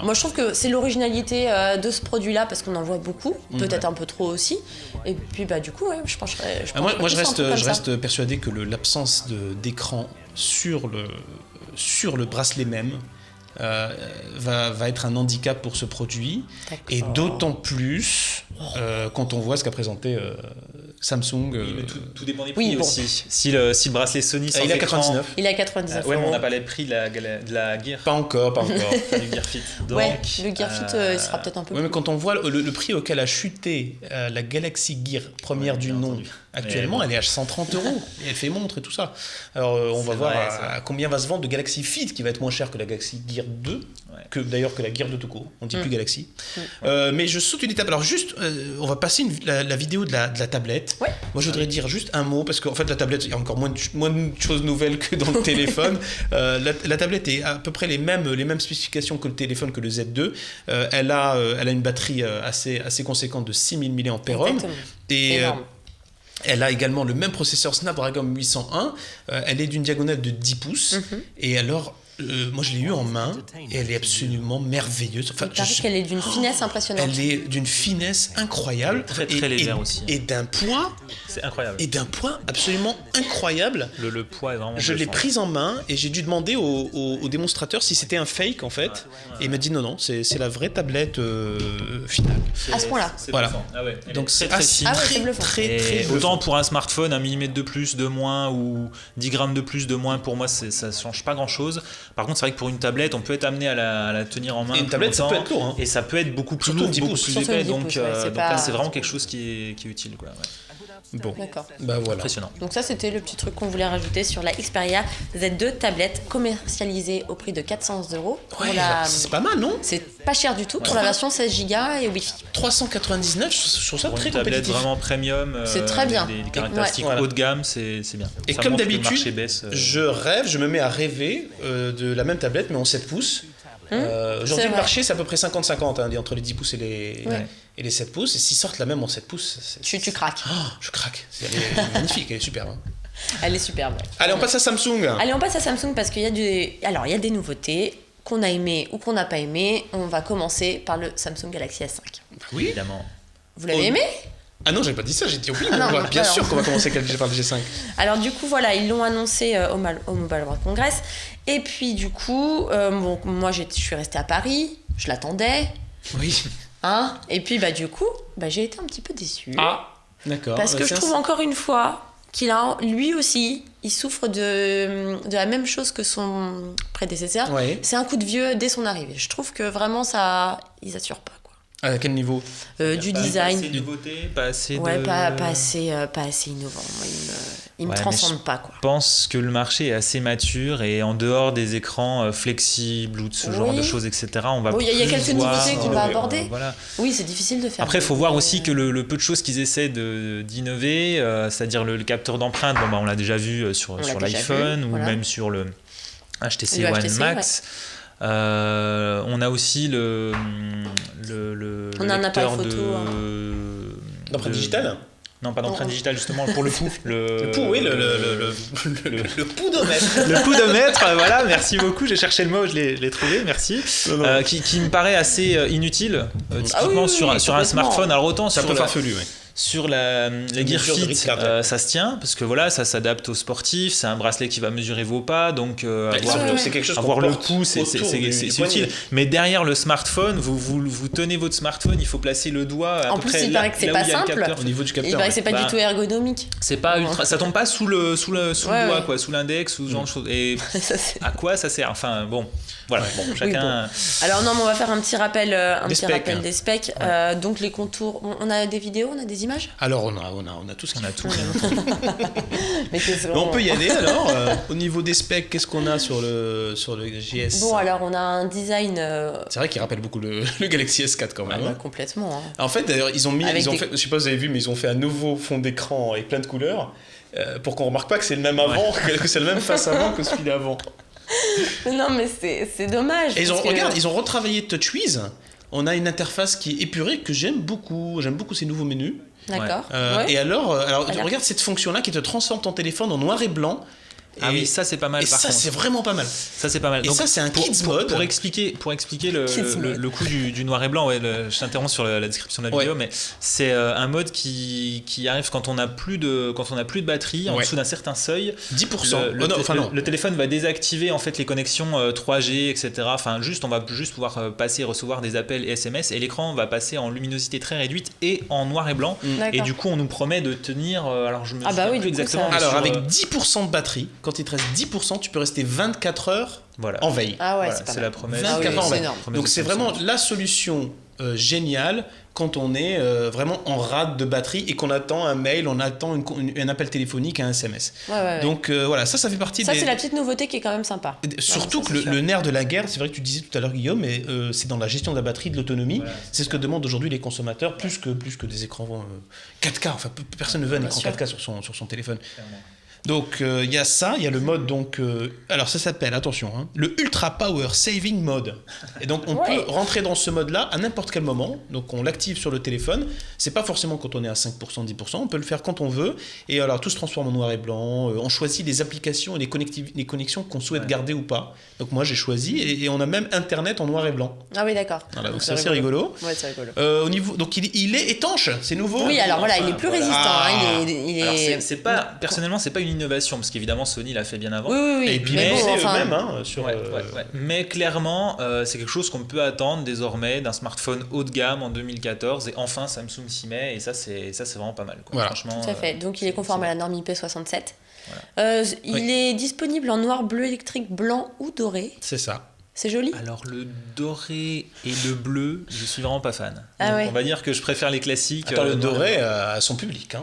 Moi, je trouve que c'est l'originalité de ce produit-là parce qu'on en voit beaucoup, peut-être un peu trop aussi. Et puis, du coup, je pencherais. Moi, je reste persuadé que l'absence d'écran sur le bracelet même va être un handicap pour ce produit. Et d'autant plus quand on voit ce qu'a présenté Samsung. Tout dépend des prix aussi. Si le bracelet Sony sans il est à 99. Il est à 99 mais on n'a pas les prix de la Gear. Pas encore. Du Gear Fit. Donc, le Gear Fit sera peut-être un peu plus. Mais quand on voit le prix auquel a chuté la Galaxy Gear première du nom, actuellement, elle est à 130 €. Et elle fait montre et tout ça. Alors, on va voir à combien va se vendre le Galaxy Fit, qui va être moins cher que la Galaxy Gear 2, que la Gear 2 tout court. On ne dit plus Galaxy. Mais je saute une étape. Alors, juste, on va passer la vidéo de la tablette. Moi, je voudrais dire juste un mot, parce qu'en fait, la tablette, il y a encore moins de choses nouvelles que dans le téléphone. La tablette est à peu près les mêmes spécifications que le téléphone, que le Z2. Elle a une batterie assez conséquente de 6000 mAh. Et elle a également le même processeur Snapdragon 801. Elle est d'une diagonale de 10 pouces. Et alors, moi je l'ai eu en main et elle est absolument merveilleuse. Enfin, il paraît qu'elle est d'une finesse impressionnante. Elle est d'une finesse incroyable. Très légère aussi. Et d'un poids. C'est incroyable. Et d'un poids absolument incroyable. Le poids est vraiment. Je l'ai prise en main et j'ai dû demander au démonstrateur si c'était un fake en fait. Et il m'a dit non, c'est la vraie tablette finale. À ce point-là. Voilà. Donc c'est très autant pour un smartphone, 1 mm de plus, de moins ou 10 grammes de plus, de moins, pour moi ça ne change pas grand-chose. Par contre, c'est vrai que pour une tablette, on peut être amené à la tenir en main. Et une tablette, ça peut être lourd. Et ça peut être beaucoup plus lourd, beaucoup plus épais. Donc là, c'est vraiment quelque chose qui est utile. Bon, d'accord. Voilà. Impressionnant. Donc ça, c'était le petit truc qu'on voulait rajouter sur la Xperia Z2 tablette commercialisée au prix de 400 €. C'est pas mal, non? C'est pas cher du tout pour la version 16 Go et Wi-Fi. 399, je trouve ça pour très une tablette compétitif. Vraiment premium. C'est très bien. Des caractéristiques haut de gamme, c'est bien. Et ça comme montre que le d'habitude, marché baisse, je me mets à rêver de la même tablette, mais en 7 pouces. Aujourd'hui, le marché, c'est à peu près 50-50 entre les 10 pouces et les 7 pouces. Et s'ils sortent la même en 7 pouces, tu craques. Je craque. Elle est magnifique, elle est super. Elle est superbe. Ouais. Allez, on passe à Samsung. Allez, on passe à Samsung parce qu'il y a il y a des nouveautés qu'on a aimées ou qu'on n'a pas aimées. On va commencer par le Samsung Galaxy S5. Oui. Évidemment. Vous l'avez aimé ? Ah non, j'avais pas dit ça, j'ai dit oui. non, bien sûr qu'on va commencer par le G5. Alors du coup, voilà, ils l'ont annoncé au Mobile World Congress. Et puis du coup, moi je suis restée à Paris, je l'attendais. Oui. Hein, et puis du coup, j'ai été un petit peu déçue. Ah, d'accord. Parce que je trouve encore une fois qu'il a, lui aussi, il souffre de la même chose que son prédécesseur. Ouais. C'est un coup de vieux dès son arrivée. Je trouve que vraiment ils assurent pas. À quel niveau ? Du design. Pas assez de nouveauté, pas assez ouais, de... pas assez innovant. Moi, il me transcende pas, quoi. Je pense que le marché est assez mature et en dehors des écrans flexibles ou de ce genre de choses, etc., on va il y a quelques nouveautés qu'on va aborder. Voilà. Oui, c'est difficile de faire. Après, il faut voir aussi que le peu de choses qu'ils essaient d'innover, c'est-à-dire le capteur d'empreinte, on l'a déjà vu sur l'iPhone ou même sur le HTC One Max. Ouais. On a aussi le un appareil photo. D'empreinte digitale ? Non, pas d'empreinte digitale, justement, pour le pouls. Le pouls, oui, le poudomètre. Le poudomètre, voilà, merci beaucoup. J'ai cherché le mot, je l'ai trouvé, merci. Qui me paraît assez inutile, typiquement sur un smartphone. Alors autant c'est un peu farfelu, oui. Sur la Gear Fit, ça se tient parce que voilà, ça s'adapte aux sportifs. C'est un bracelet qui va mesurer vos pas, donc avoir le pouls, c'est utile. Mais derrière le smartphone, vous tenez votre smartphone, il faut placer le doigt à en peu plus, près il paraît que c'est pas simple. Au niveau du capteur. Il paraît que c'est pas du tout ergonomique. C'est pas ultra, ça tombe pas sous le doigt, quoi, sous l'index ou ce genre de choses. Et à quoi ça sert ? Enfin bon. Voilà, chacun. Alors non, mais on va faire un petit rappel des specs. Donc les contours, on a des vidéos, on a des images. Alors on a tout ce qu'on a tout. Mais on peut y aller alors. Au niveau des specs, qu'est-ce qu'on a sur le GS ? Bon, alors on a un design. C'est vrai qu'il rappelle beaucoup le Galaxy S4 quand même. Complètement. Hein. En fait, d'ailleurs, ils ont fait, je sais pas si vous avez vu, mais ils ont fait un nouveau fond d'écran avec plein de couleurs pour qu'on remarque pas que c'est le même avant, que c'est le même face avant que celui d'avant. Non, mais c'est dommage. Et regarde, ils ont retravaillé TouchWiz. On a une interface qui est épurée que j'aime beaucoup. J'aime beaucoup ces nouveaux menus. D'accord. Et alors regarde cette fonction-là qui te transforme ton téléphone en noir et blanc. Oui, ça c'est pas mal. Et ça c'est vraiment pas mal. Ça c'est pas mal. Et donc, ça c'est un kids mode. Pour expliquer le coup du noir et blanc, je t'interromps sur la description de la vidéo, mais c'est un mode qui arrive quand on n'a plus de batterie en dessous d'un certain seuil. 10%. Le téléphone va désactiver en fait les connexions 3G, etc. Enfin on va juste pouvoir passer et recevoir des appels et SMS et l'écran va passer en luminosité très réduite et en noir et blanc. Et du coup on nous promet de tenir. Alors je me souviens plus exactement. Alors avec 10% de batterie. Quand il te reste 10%, tu peux rester 24 heures en veille. Ah ouais, c'est la promesse. 24 heures en veille. Énorme. Donc c'est vraiment la solution géniale quand on est vraiment en rade de batterie et qu'on attend un mail, on attend un appel téléphonique, un SMS. Donc voilà, ça fait partie c'est la petite nouveauté qui est quand même sympa. Surtout que le nerf de la guerre, c'est vrai que tu disais tout à l'heure Guillaume, mais c'est dans la gestion de la batterie, de l'autonomie. Voilà. C'est ce que demandent aujourd'hui les consommateurs, plus que des écrans 4K. Enfin, personne ne veut un écran 4K sur son téléphone. Clairement. Donc il y a ça, il y a le mode alors ça s'appelle, attention, le Ultra Power Saving Mode. Et donc on peut rentrer dans ce mode-là à n'importe quel moment. Donc on l'active sur le téléphone. C'est pas forcément quand on est à 5%, 10%. On peut le faire quand on veut. Et alors tout se transforme en noir et blanc. On choisit les applications et les connexions qu'on souhaite garder ou pas. Donc moi j'ai choisi et on a même Internet en noir et blanc. Ah oui, d'accord. Voilà, donc c'est assez rigolo. Ouais, c'est rigolo. Au niveau, donc il est étanche, c'est nouveau. Oui, alors voilà, il est plus résistant. Alors, c'est pas, personnellement, c'est pas une innovation parce qu'évidemment Sony l'a fait bien avant. Oui. Et puis eux-mêmes sur. Mais clairement, c'est quelque chose qu'on peut attendre désormais d'un smartphone haut de gamme en 2014 et enfin Samsung s'y met et ça c'est vraiment pas mal. Quoi. Voilà. Franchement. Tout à fait. Donc il est conforme à la norme IP67. Voilà. Il est disponible en noir, bleu électrique, blanc ou doré. C'est ça. C'est joli. Alors le doré et le bleu, je suis vraiment pas fan. Ah on va dire que je préfère les classiques. Attends, le doré a son public.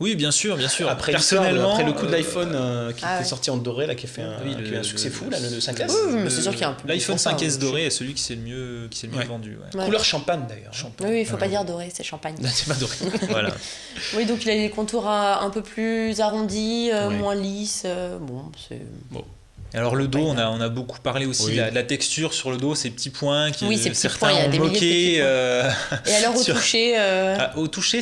Oui, bien sûr. Après le coup de l'iPhone qui était sorti en doré, là, qui a fait un succès fou, là, le 5S. Oui, mais c'est sûr qu'il y a un public. L'iPhone 5S doré est celui qui s'est le mieux vendu. Ouais. Couleur champagne d'ailleurs. Oui, il faut pas dire doré, c'est champagne. C'est pas doré. Voilà. Oui, donc il a les contours un peu plus arrondis, moins lisses. C'est bon. Alors le dos, on a beaucoup parlé aussi de la texture sur le dos, ces petits points qui ces petits certains points, ont moqué. Et alors au toucher Au toucher,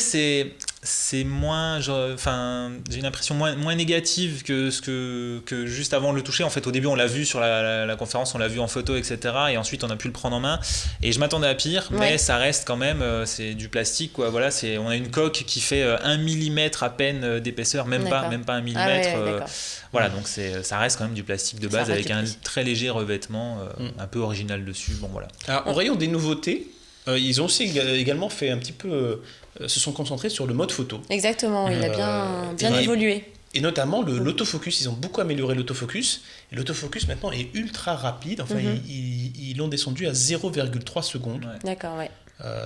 c'est moins, j'ai une impression moins négative que juste avant de le toucher. En fait, au début, on l'a vu sur la conférence, on l'a vu en photo, etc. Et ensuite, on a pu le prendre en main. Et je m'attendais à pire, mais ça reste quand même, c'est du plastique, quoi. Voilà, on a une coque qui fait 1 mm à peine d'épaisseur, même pas 1 mm. Voilà, donc ça reste quand même du plastique de base avec un très léger revêtement, un peu original dessus. Bon, voilà. Alors, en rayon des nouveautés, ils ont aussi également fait un petit peu, se sont concentrés sur le mode photo. Exactement, il a bien évolué. Et notamment l'autofocus, ils ont beaucoup amélioré l'autofocus. Et l'autofocus maintenant est ultra rapide. Enfin, ils l'ont descendu à 0,3 secondes. Ouais. D'accord, ouais.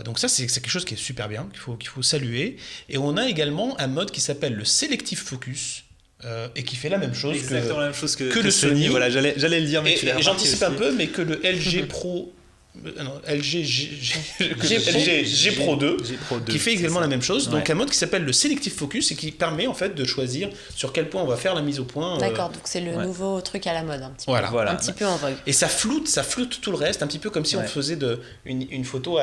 Donc ça, c'est quelque chose qui est super bien, qu'il faut saluer. Et on a également un mode qui s'appelle le Selective Focus. Et qui fait la même chose exactement la même chose que le Sony. Voilà, j'allais le dire, mais et j'anticipe un peu, mais que le LG Pro. LG G Pro 2 qui fait également la même chose, donc un mode qui s'appelle le Selective Focus et qui permet en fait de choisir sur quel point on va faire la mise au point. D'accord, donc c'est le nouveau truc à la mode un petit peu, voilà. Un petit peu en vogue. Et ça floute tout le reste, un petit peu comme si on faisait une photo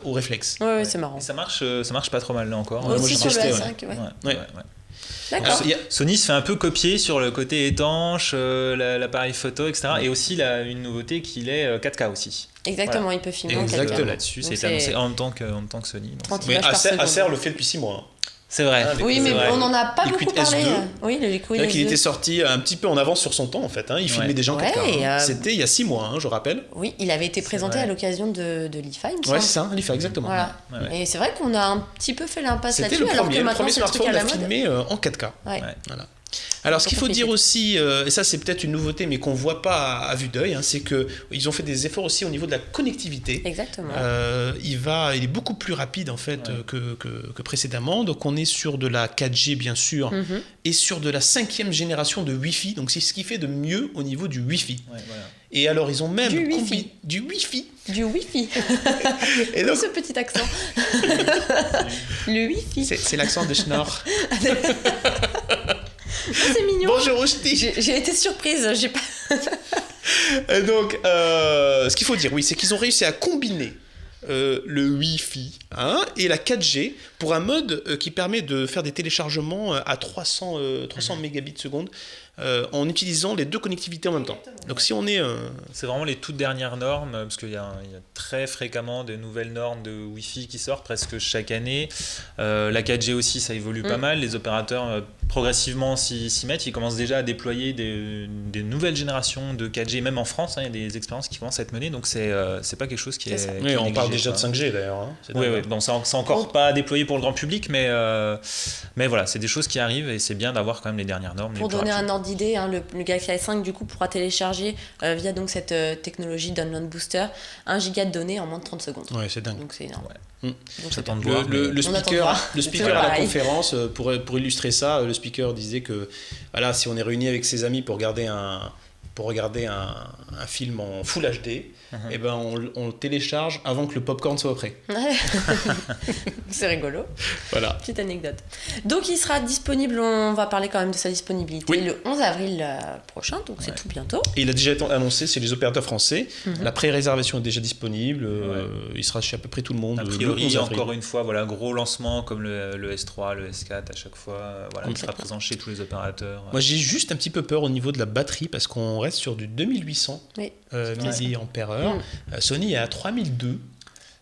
au réflexe. Ouais, c'est marrant. Et ça marche pas trop mal là encore. Aussi sur le A5, ouais. D'accord. Sony se fait un peu copier sur le côté étanche, l'appareil photo, etc. Et aussi une nouveauté qu'il est 4K aussi. Exactement, voilà. Il peut filmer en 4K. Là-dessus, c'est annoncé en tant que Sony. Mais Acer le fait depuis 6 mois. C'est vrai. Oui, mais on n'en a pas beaucoup parlé. Oui, le Liquid S2. Il était sorti un petit peu en avance sur son temps, en fait. Il filmait déjà en 4K. C'était il y a 6 mois, je rappelle. Oui, il avait été présenté à l'occasion de l'IFA, il me semble. Ouais, c'est ça, l'IFA, exactement. Voilà. Et c'est vrai qu'on a un petit peu fait l'impasse là-dessus. C'était le premier smartphone à filmer en 4K. Voilà. Alors, ce qu'il faut dire aussi, et ça c'est peut-être une nouveauté, mais qu'on ne voit pas à vue d'œil, c'est qu'ils ont fait des efforts aussi au niveau de la connectivité. Exactement. Il est beaucoup plus rapide en fait que précédemment. Donc, on est sur de la 4G bien sûr, et sur de la 5e génération de Wi-Fi. Donc, c'est ce qui fait de mieux au niveau du Wi-Fi. Voilà. Et alors, ils ont même du Wi-Fi. Du Wi-Fi. Et donc, ce petit accent. Le Wi-Fi. C'est l'accent de Schnorr. C'est mignon. Bonjour Rusty. J'ai été surprise. J'ai pas. Et donc, ce qu'il faut dire, c'est qu'ils ont réussi à combiner le Wi-Fi et la 4G pour un mode qui permet de faire des téléchargements à 300 mégabits seconde en utilisant les deux connectivités en même temps. Donc si on est... C'est vraiment les toutes dernières normes, parce qu'il y a très fréquemment des nouvelles normes de Wi-Fi qui sortent presque chaque année. La 4G aussi, ça évolue pas mal. Les opérateurs progressivement s'y mettent. Ils commencent déjà à déployer des nouvelles générations de 4G, même en France. Il y a des expériences qui commencent à être menées, donc c'est pas quelque chose qui est... Oui, on parle déjà de 5G d'ailleurs. Oui, bon, c'est encore pas déployé pour le grand public, mais voilà, c'est des choses qui arrivent et c'est bien d'avoir quand même les dernières normes. Pour donner un ordre d'idée, le Galaxy S5 du coup pourra télécharger via donc cette technologie Download Booster 1 giga de données en moins de 30 secondes. Ouais, c'est dingue. Donc c'est énorme. Donc j'attends de voir. Le speaker à la conférence, pour illustrer ça, le speaker disait que voilà, si on est réunis avec ses amis pour regarder un film en Full HD, et ben on le télécharge avant que le popcorn soit prêt. C'est rigolo. Voilà. Petite anecdote. Donc il sera disponible, on va parler quand même de sa disponibilité le 11 avril prochain, donc c'est tout bientôt. Et il a déjà été annoncé, c'est les opérateurs français. La pré-réservation est déjà disponible. Il sera chez à peu près tout le monde. A priori, encore une fois, voilà, gros lancement comme le S3, le S4 à chaque fois. Voilà, il sera présent chez tous les opérateurs. Moi j'ai juste un petit peu peur au niveau de la batterie parce qu'on reste sur du 2800 mAh. Sony est à 3002.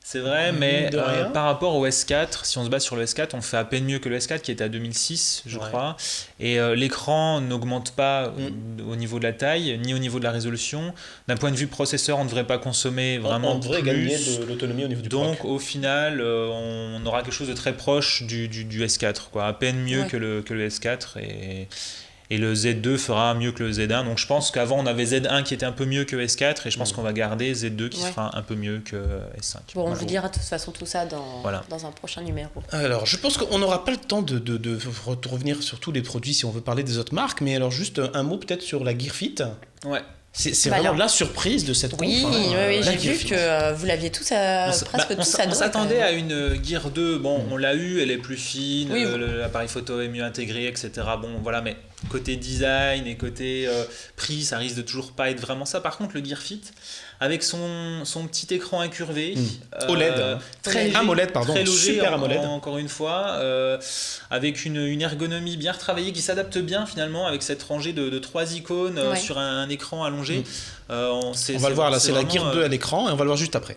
C'est vrai, mais par rapport au S4, si on se base sur le S4, on fait à peine mieux que le S4 qui était à 2006, je crois. Et l'écran n'augmente pas au niveau de la taille, ni au niveau de la résolution. D'un point de vue processeur, on ne devrait pas consommer vraiment on devrait gagner de l'autonomie au niveau du Donc proc. Au final, on aura quelque chose de très proche du S4, quoi. À peine mieux que le S4 et le Z2 fera mieux que le Z1. Donc je pense qu'avant on avait Z1 qui était un peu mieux que S4 et je pense qu'on va garder Z2 qui sera un peu mieux que S5. Bon, on vous dira de toute façon tout ça dans un prochain numéro. Alors je pense qu'on n'aura pas le temps de revenir sur tous les produits si on veut parler des autres marques, mais alors juste un mot peut-être sur la Gear Fit. Ouais. C'est vraiment la surprise de cette conf. Oui, j'ai vu que vous l'aviez tous presque tous à dos. On s'attendait à une Gear 2, on l'a eu, elle est plus fine, l'appareil photo est mieux intégré, etc. Bon, voilà, mais côté design et côté prix, ça risque de toujours pas être vraiment ça. Par contre, le Gear Fit, avec son petit écran incurvé, OLED, très léger, AMOLED, pardon, très léger, super AMOLED. encore une fois, avec une ergonomie bien retravaillée qui s'adapte bien finalement avec cette rangée de 3 icônes sur un écran allongé. On va le voir là, c'est la Gear 2 à l'écran et on va le voir juste après.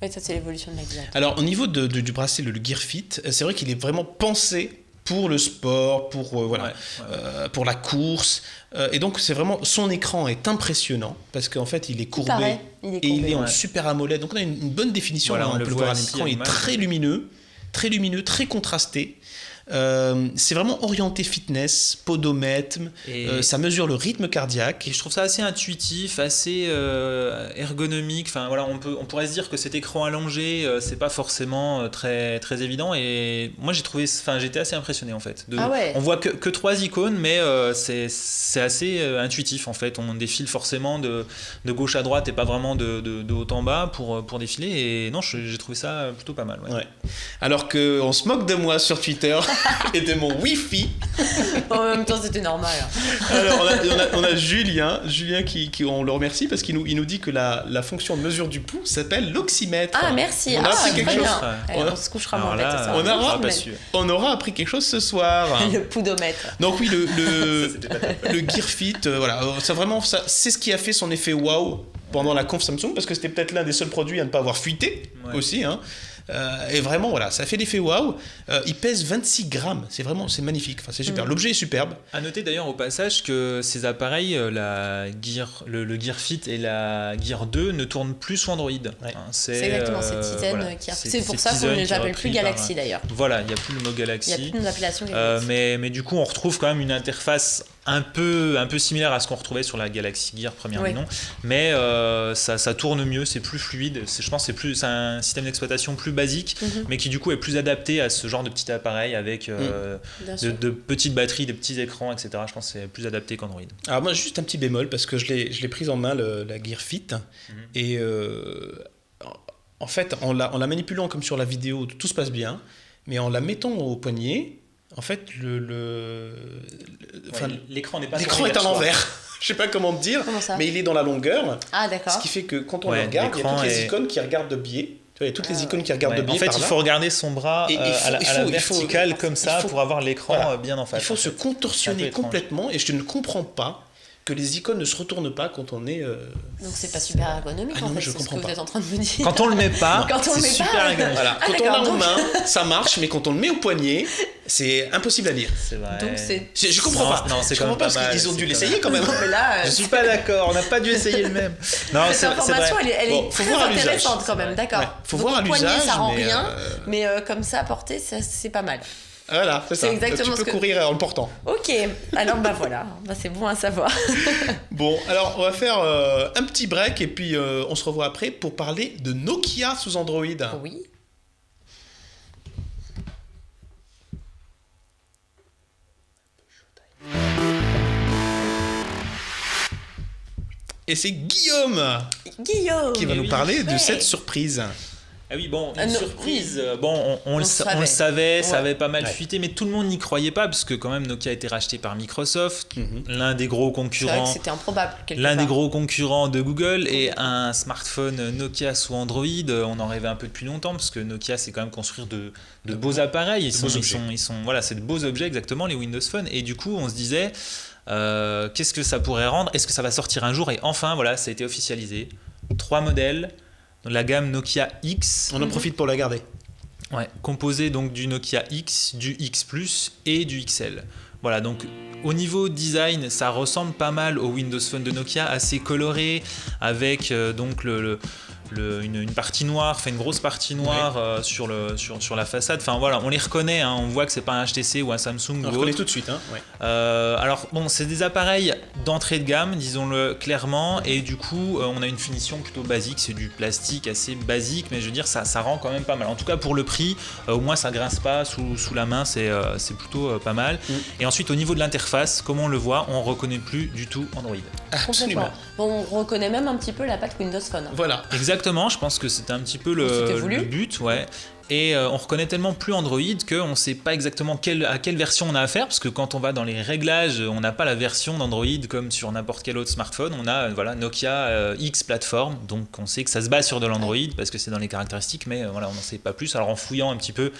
Oui, ça c'est l'évolution de la Gear. Alors au niveau du bracelet, le Gear Fit, c'est vrai qu'il est vraiment pensé pour le sport, pour pour la course, et donc c'est vraiment, son écran est impressionnant parce qu'en fait il est courbé, et il est en super AMOLED, donc on a une bonne définition. Voilà, on peut le voir à l'écran, il est très lumineux, très contrasté. C'est vraiment orienté fitness, podomètre, ça mesure le rythme cardiaque. Et je trouve ça assez intuitif, assez ergonomique. Enfin voilà, on pourrait se dire que cet écran allongé, c'est pas forcément très très évident. Et moi j'étais assez impressionné en fait. On voit que 3 icônes, mais c'est assez intuitif en fait. On défile forcément de gauche à droite et pas vraiment de haut en bas pour défiler. Et non, j'ai trouvé ça plutôt pas mal. Ouais. Alors qu'on se moque de moi sur Twitter. Et de mon Wi-Fi. En même temps, c'était normal. Alors, on a Julien qui on le remercie parce qu'il nous dit que la fonction de mesure du pouls s'appelle l'oxymètre. Ah, merci. On a appris quelque chose. On se couchera moins bête ce soir. On aura appris quelque chose ce soir. Le poudomètre. Donc oui, le Gear Fit, c'est ce qui a fait son effet waouh pendant la conf Samsung, parce que c'était peut-être l'un des seuls produits à ne pas avoir fuité aussi, hein. Et vraiment, voilà, ça fait l'effet waouh. Il pèse 26 grammes, c'est magnifique, enfin, c'est super. L'objet est superbe. À noter d'ailleurs au passage que ces appareils, le Gear Fit et la Gear 2 ne tournent plus sous Android. C'est exactement, c'est Tizen qui a... C'est pour ça qu'on ne les appelle plus Galaxy d'ailleurs. Voilà, il n'y a plus le mot Galaxy. Il n'y a plus d'appellation Galaxy. Mais du coup, on retrouve quand même une interface un peu similaire à ce qu'on retrouvait sur la Galaxy Gear première du nom, mais ça tourne mieux, c'est plus fluide. Je pense que c'est un système d'exploitation plus basique, mais qui du coup est plus adapté à ce genre de petit appareil avec de petites batteries, des petits écrans, etc. Je pense que c'est plus adapté qu'Android. Alors moi, juste un petit bémol, parce que je l'ai prise en main, la Gear Fit, et en fait, en la manipulant comme sur la vidéo, tout se passe bien, mais en la mettant au poignet, en fait, l'écran n'est pas l'écran est à l'envers. Je sais pas comment te dire, mais il est dans la longueur. Ah, d'accord. Ce qui fait que quand on le regarde, il y a toutes les icônes qui regardent de biais. Il y a toutes les icônes qui regardent de biais. En fait, il faut regarder son bras à la verticale comme ça pour avoir l'écran bien en face. Il faut se contorsionner complètement, et je ne comprends pas que les icônes ne se retournent pas quand on est... Donc c'est pas super ergonomique en fait, c'est ce que vous êtes en train de me dire. Quand on le met pas, c'est super ergonomique. Voilà. Quand on l'a en main, ça marche, mais quand on le met au poignet, c'est impossible à lire. C'est vrai. Donc je comprends pas. Non, c'est quand même pas mal. Ils ont dû l'essayer quand même. Mais là, je suis pas d'accord, on n'a pas dû essayer le même. Non, cette information, elle est très intéressante quand même, d'accord. Faut voir à l'usage. Poignet, ça rend rien, mais comme ça, à porter, c'est pas mal. Voilà, c'est ça. Exactement tu peux courir en le portant. Ok, alors voilà, c'est bon à savoir. Bon, alors on va faire un petit break et puis on se revoit après pour parler de Nokia sous Android. Oui. Et c'est Guillaume qui va nous parler de cette surprise. Ah oui, bon, une surprise. Bon, on le savait, ça avait pas mal fuité, mais tout le monde n'y croyait pas, parce que quand même Nokia a été racheté par Microsoft, l'un des gros concurrents. C'est vrai que c'était improbable. L'un des gros concurrents de Google, et un smartphone Nokia sous Android. On en rêvait un peu depuis longtemps, parce que Nokia c'est quand même construire de beaux appareils. Voilà, c'est de beaux objets exactement, les Windows Phone. Et du coup, on se disait, qu'est-ce que ça pourrait rendre ? Est-ce que ça va sortir un jour ? Et enfin, voilà, ça a été officialisé. 3 modèles. La gamme Nokia X. On en profite pour la garder. Ouais, composée donc du Nokia X, du X Plus et du XL. Voilà, donc au niveau design, ça ressemble pas mal au Windows Phone de Nokia, assez coloré, avec donc une partie noire, une grosse partie noire sur la façade. Enfin voilà, on les reconnaît, hein, on voit que c'est pas un HTC ou un Samsung. On reconnaît tout de suite. Hein, alors bon, c'est des appareils d'entrée de gamme, disons-le clairement, et du coup, on a une finition plutôt basique. C'est du plastique assez basique, mais je veux dire, ça rend quand même pas mal. En tout cas, pour le prix, au moins ça grince pas sous la main, c'est plutôt pas mal. Et ensuite, au niveau de l'interface, comme on le voit, on reconnaît plus du tout Android. Absolument. Bon, on reconnaît même un petit peu la patte Windows Phone. Voilà. Exactement, je pense que c'était un petit peu le but, ouais. Et on reconnaît tellement plus Android qu'on ne sait pas exactement à quelle version on a affaire, parce que quand on va dans les réglages, on n'a pas la version d'Android comme sur n'importe quel autre smartphone. On a Nokia X Platform, donc on sait que ça se base sur de l'Android parce que c'est dans les caractéristiques, mais on n'en sait pas plus. Alors en fouillant un petit peu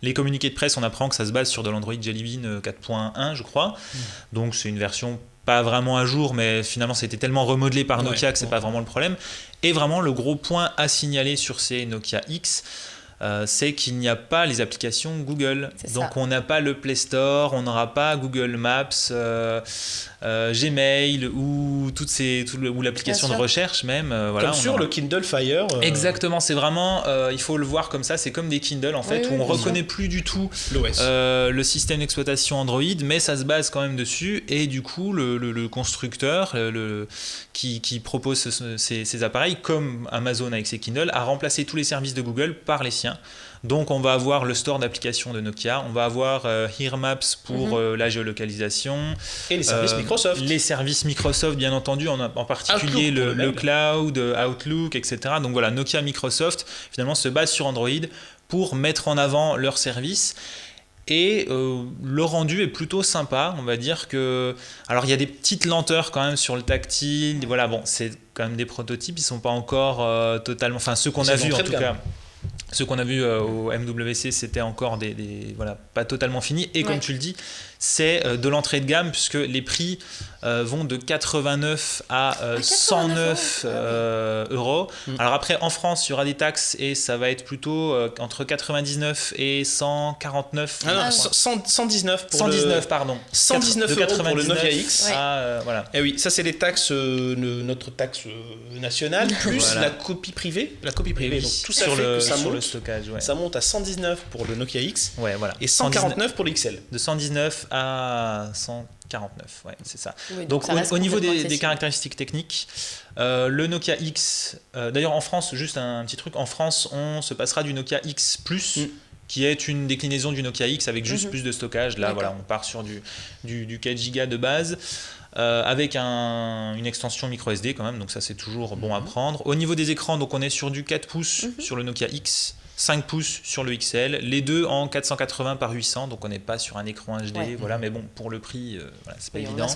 les communiqués de presse, on apprend que ça se base sur de l'Android Jelly Bean 4.1, je crois. Donc c'est une version pas vraiment à jour, mais finalement c'était tellement remodelé par Nokia que c'est pas vraiment le problème. Et vraiment le gros point à signaler sur ces Nokia X, c'est qu'il n'y a pas les applications Google. Donc on n'a pas le Play Store, on n'aura pas Google Maps, Gmail ou ou l'application de recherche même. Comme sur le Kindle Fire. Exactement, c'est vraiment, il faut le voir comme ça, c'est comme des Kindle en fait, où on ne reconnaît plus du tout l'OS. Le système d'exploitation Android, mais ça se base quand même dessus, et du coup le constructeur qui propose ces appareils, comme Amazon avec ses Kindle, a remplacé tous les services de Google par les siens. Donc on va avoir le store d'applications de Nokia, on va avoir Here Maps pour la géolocalisation. Et les services Microsoft. Les services Microsoft, bien entendu, en particulier le cloud, Outlook, etc. Donc voilà, Nokia Microsoft, finalement, se base sur Android pour mettre en avant leurs services. Et le rendu est plutôt sympa, on va dire que... Alors il y a des petites lenteurs quand même sur le tactile, voilà, bon, c'est quand même des prototypes, ils ne sont pas encore totalement... Enfin, ceux qu'on a vus en tout cas... Ceux qu'on a vus au MWC, c'était encore pas totalement fini. Et comme tu le dis, c'est de l'entrée de gamme, puisque les prix vont de 89 à 109 euros. Alors après, en France, il y aura des taxes et ça va être plutôt entre 99 et 149. Ah non, 119 pour 119, pardon. 119 euros pour le Nokia X. Voilà. Et oui, ça c'est les taxes, notre taxe nationale, plus la copie privée. La copie privée, donc tout ça fait que ça monte. Stockage, ça monte à 119 pour le Nokia X et 149 pour l'XL. De 119 à 149, c'est ça. Oui, donc au niveau des caractéristiques techniques, le Nokia X, d'ailleurs en France, juste un petit truc, en France on se passera du Nokia X Plus, qui est une déclinaison du Nokia X avec juste plus de stockage. Là, on part sur du 4 Go de base. Avec une extension micro SD quand même, donc ça c'est toujours bon à prendre. Au niveau des écrans, donc on est sur du 4 pouces sur le Nokia X, 5 pouces sur le XL, les deux en 480 par 800, donc on n'est pas sur un écran HD, mais bon, pour le prix, c'est pas évident.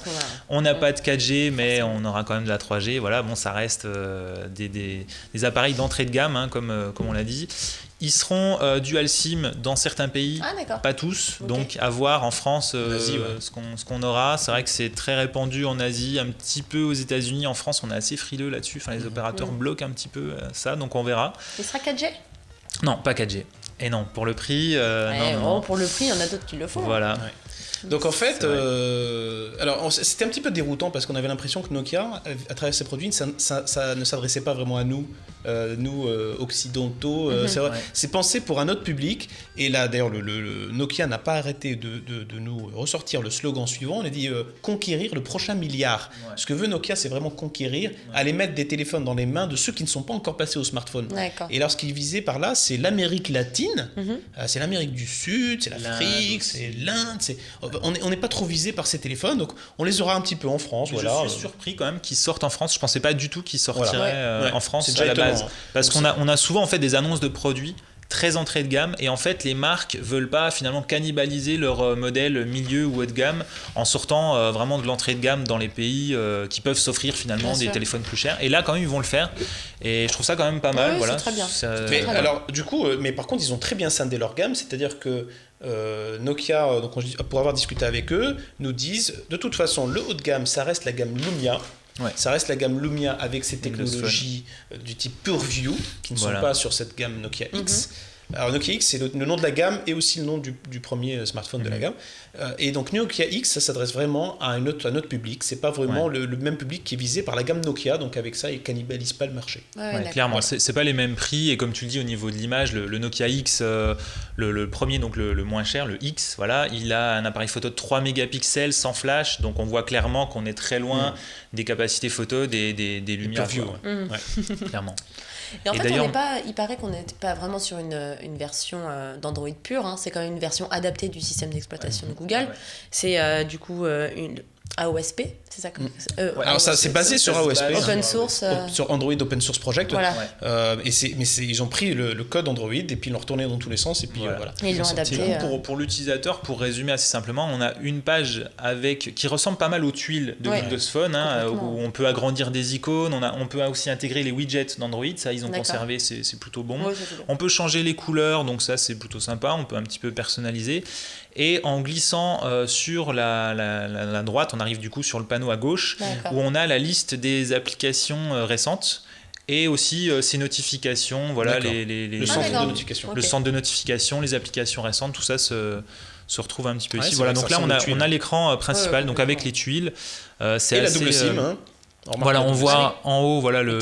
On n'a pas de 4G, mais on aura quand même de la 3G, ça reste des appareils d'entrée de gamme, comme on l'a dit. Ils seront dual SIM dans certains pays, pas tous, donc à voir en France ce qu'on aura. C'est vrai que c'est très répandu en Asie, un petit peu aux États-Unis. En France, on est assez frileux là-dessus. Enfin, les opérateurs bloquent un petit peu ça, donc on verra. Il sera 4G ? Non, pas 4G. Et non, pour le prix... non. Pour le prix, il y en a d'autres qui le font. Voilà. Donc en fait, alors c'était un petit peu déroutant parce qu'on avait l'impression que Nokia, à travers ses produits, ça ne s'adressait pas vraiment à nous occidentaux. C'est pensé pour un autre public. Et là, d'ailleurs, le Nokia n'a pas arrêté de nous ressortir le slogan suivant. On a dit conquérir le prochain milliard. Ce que veut Nokia, c'est vraiment conquérir, aller mettre des téléphones dans les mains de ceux qui ne sont pas encore passés au smartphone. Et alors, ce qu'il visait par là, c'est l'Amérique latine, c'est l'Amérique du Sud, c'est l'Afrique, c'est l'Inde. On n'est pas trop visé par ces téléphones, donc on les aura un petit peu en France. Je suis surpris quand même qu'ils sortent en France. Je pensais pas du tout qu'ils sortiraient en France à la base, parce qu'on a souvent en fait des annonces de produits très entrée de gamme, et en fait les marques veulent pas finalement cannibaliser leur modèle milieu ou haut de gamme en sortant vraiment de l'entrée de gamme dans les pays qui peuvent s'offrir finalement des téléphones plus chers, et là quand même ils vont le faire, et je trouve ça quand même pas mal. C'est très bien. Alors du coup, mais par contre ils ont très bien scindé leur gamme, c'est-à-dire que Nokia, donc pour avoir discuté avec eux, nous disent de toute façon le haut de gamme ça reste la gamme Lumia. Ça reste la gamme Lumia avec ses technologies du type PureView qui ne sont pas sur cette gamme Nokia X. Alors Nokia X, c'est le nom de la gamme et aussi le nom du premier smartphone de la gamme. Et donc Nokia X, ça s'adresse vraiment à un autre public. C'est pas vraiment le même public qui est visé par la gamme Nokia. Donc avec ça, ils cannibalisent pas le marché. Clairement, c'est pas les mêmes prix. Et comme tu le dis, au niveau de l'image, le Nokia X, le premier, donc le moins cher, le X, il a un appareil photo de 3 mégapixels sans flash. Donc on voit clairement qu'on est très loin des capacités photo des lumières. Clairement. Et en fait, il paraît qu'on n'est pas vraiment sur une version d'Android pure, c'est quand même une version adaptée du système d'exploitation de Google. C'est du coup AOSP, c'est ça alors ça c'est basé sur AOSP, open source, sur Android Open Source Project. Voilà. Ils ont pris le code Android et puis ils l'ont retourné dans tous les sens et puis voilà. Et ils l'ont adapté. Pour l'utilisateur, pour résumer assez simplement, on a une page qui ressemble pas mal aux tuiles de Windows Phone, où on peut agrandir des icônes, on peut aussi intégrer les widgets d'Android, ça ils ont conservé, c'est plutôt bon. On peut changer les couleurs, donc ça c'est plutôt sympa, on peut un petit peu personnaliser. Et en glissant sur la droite, on arrive du coup sur le panneau à gauche, où on a la liste des applications récentes et aussi ces notifications, voilà, le centre de notification. Le centre de notification, les applications récentes, tout ça se retrouve un petit peu ici. Voilà, donc là on a l'écran principal, donc avec les tuiles. C'est la assez, double SIM. Voilà, on voit en haut le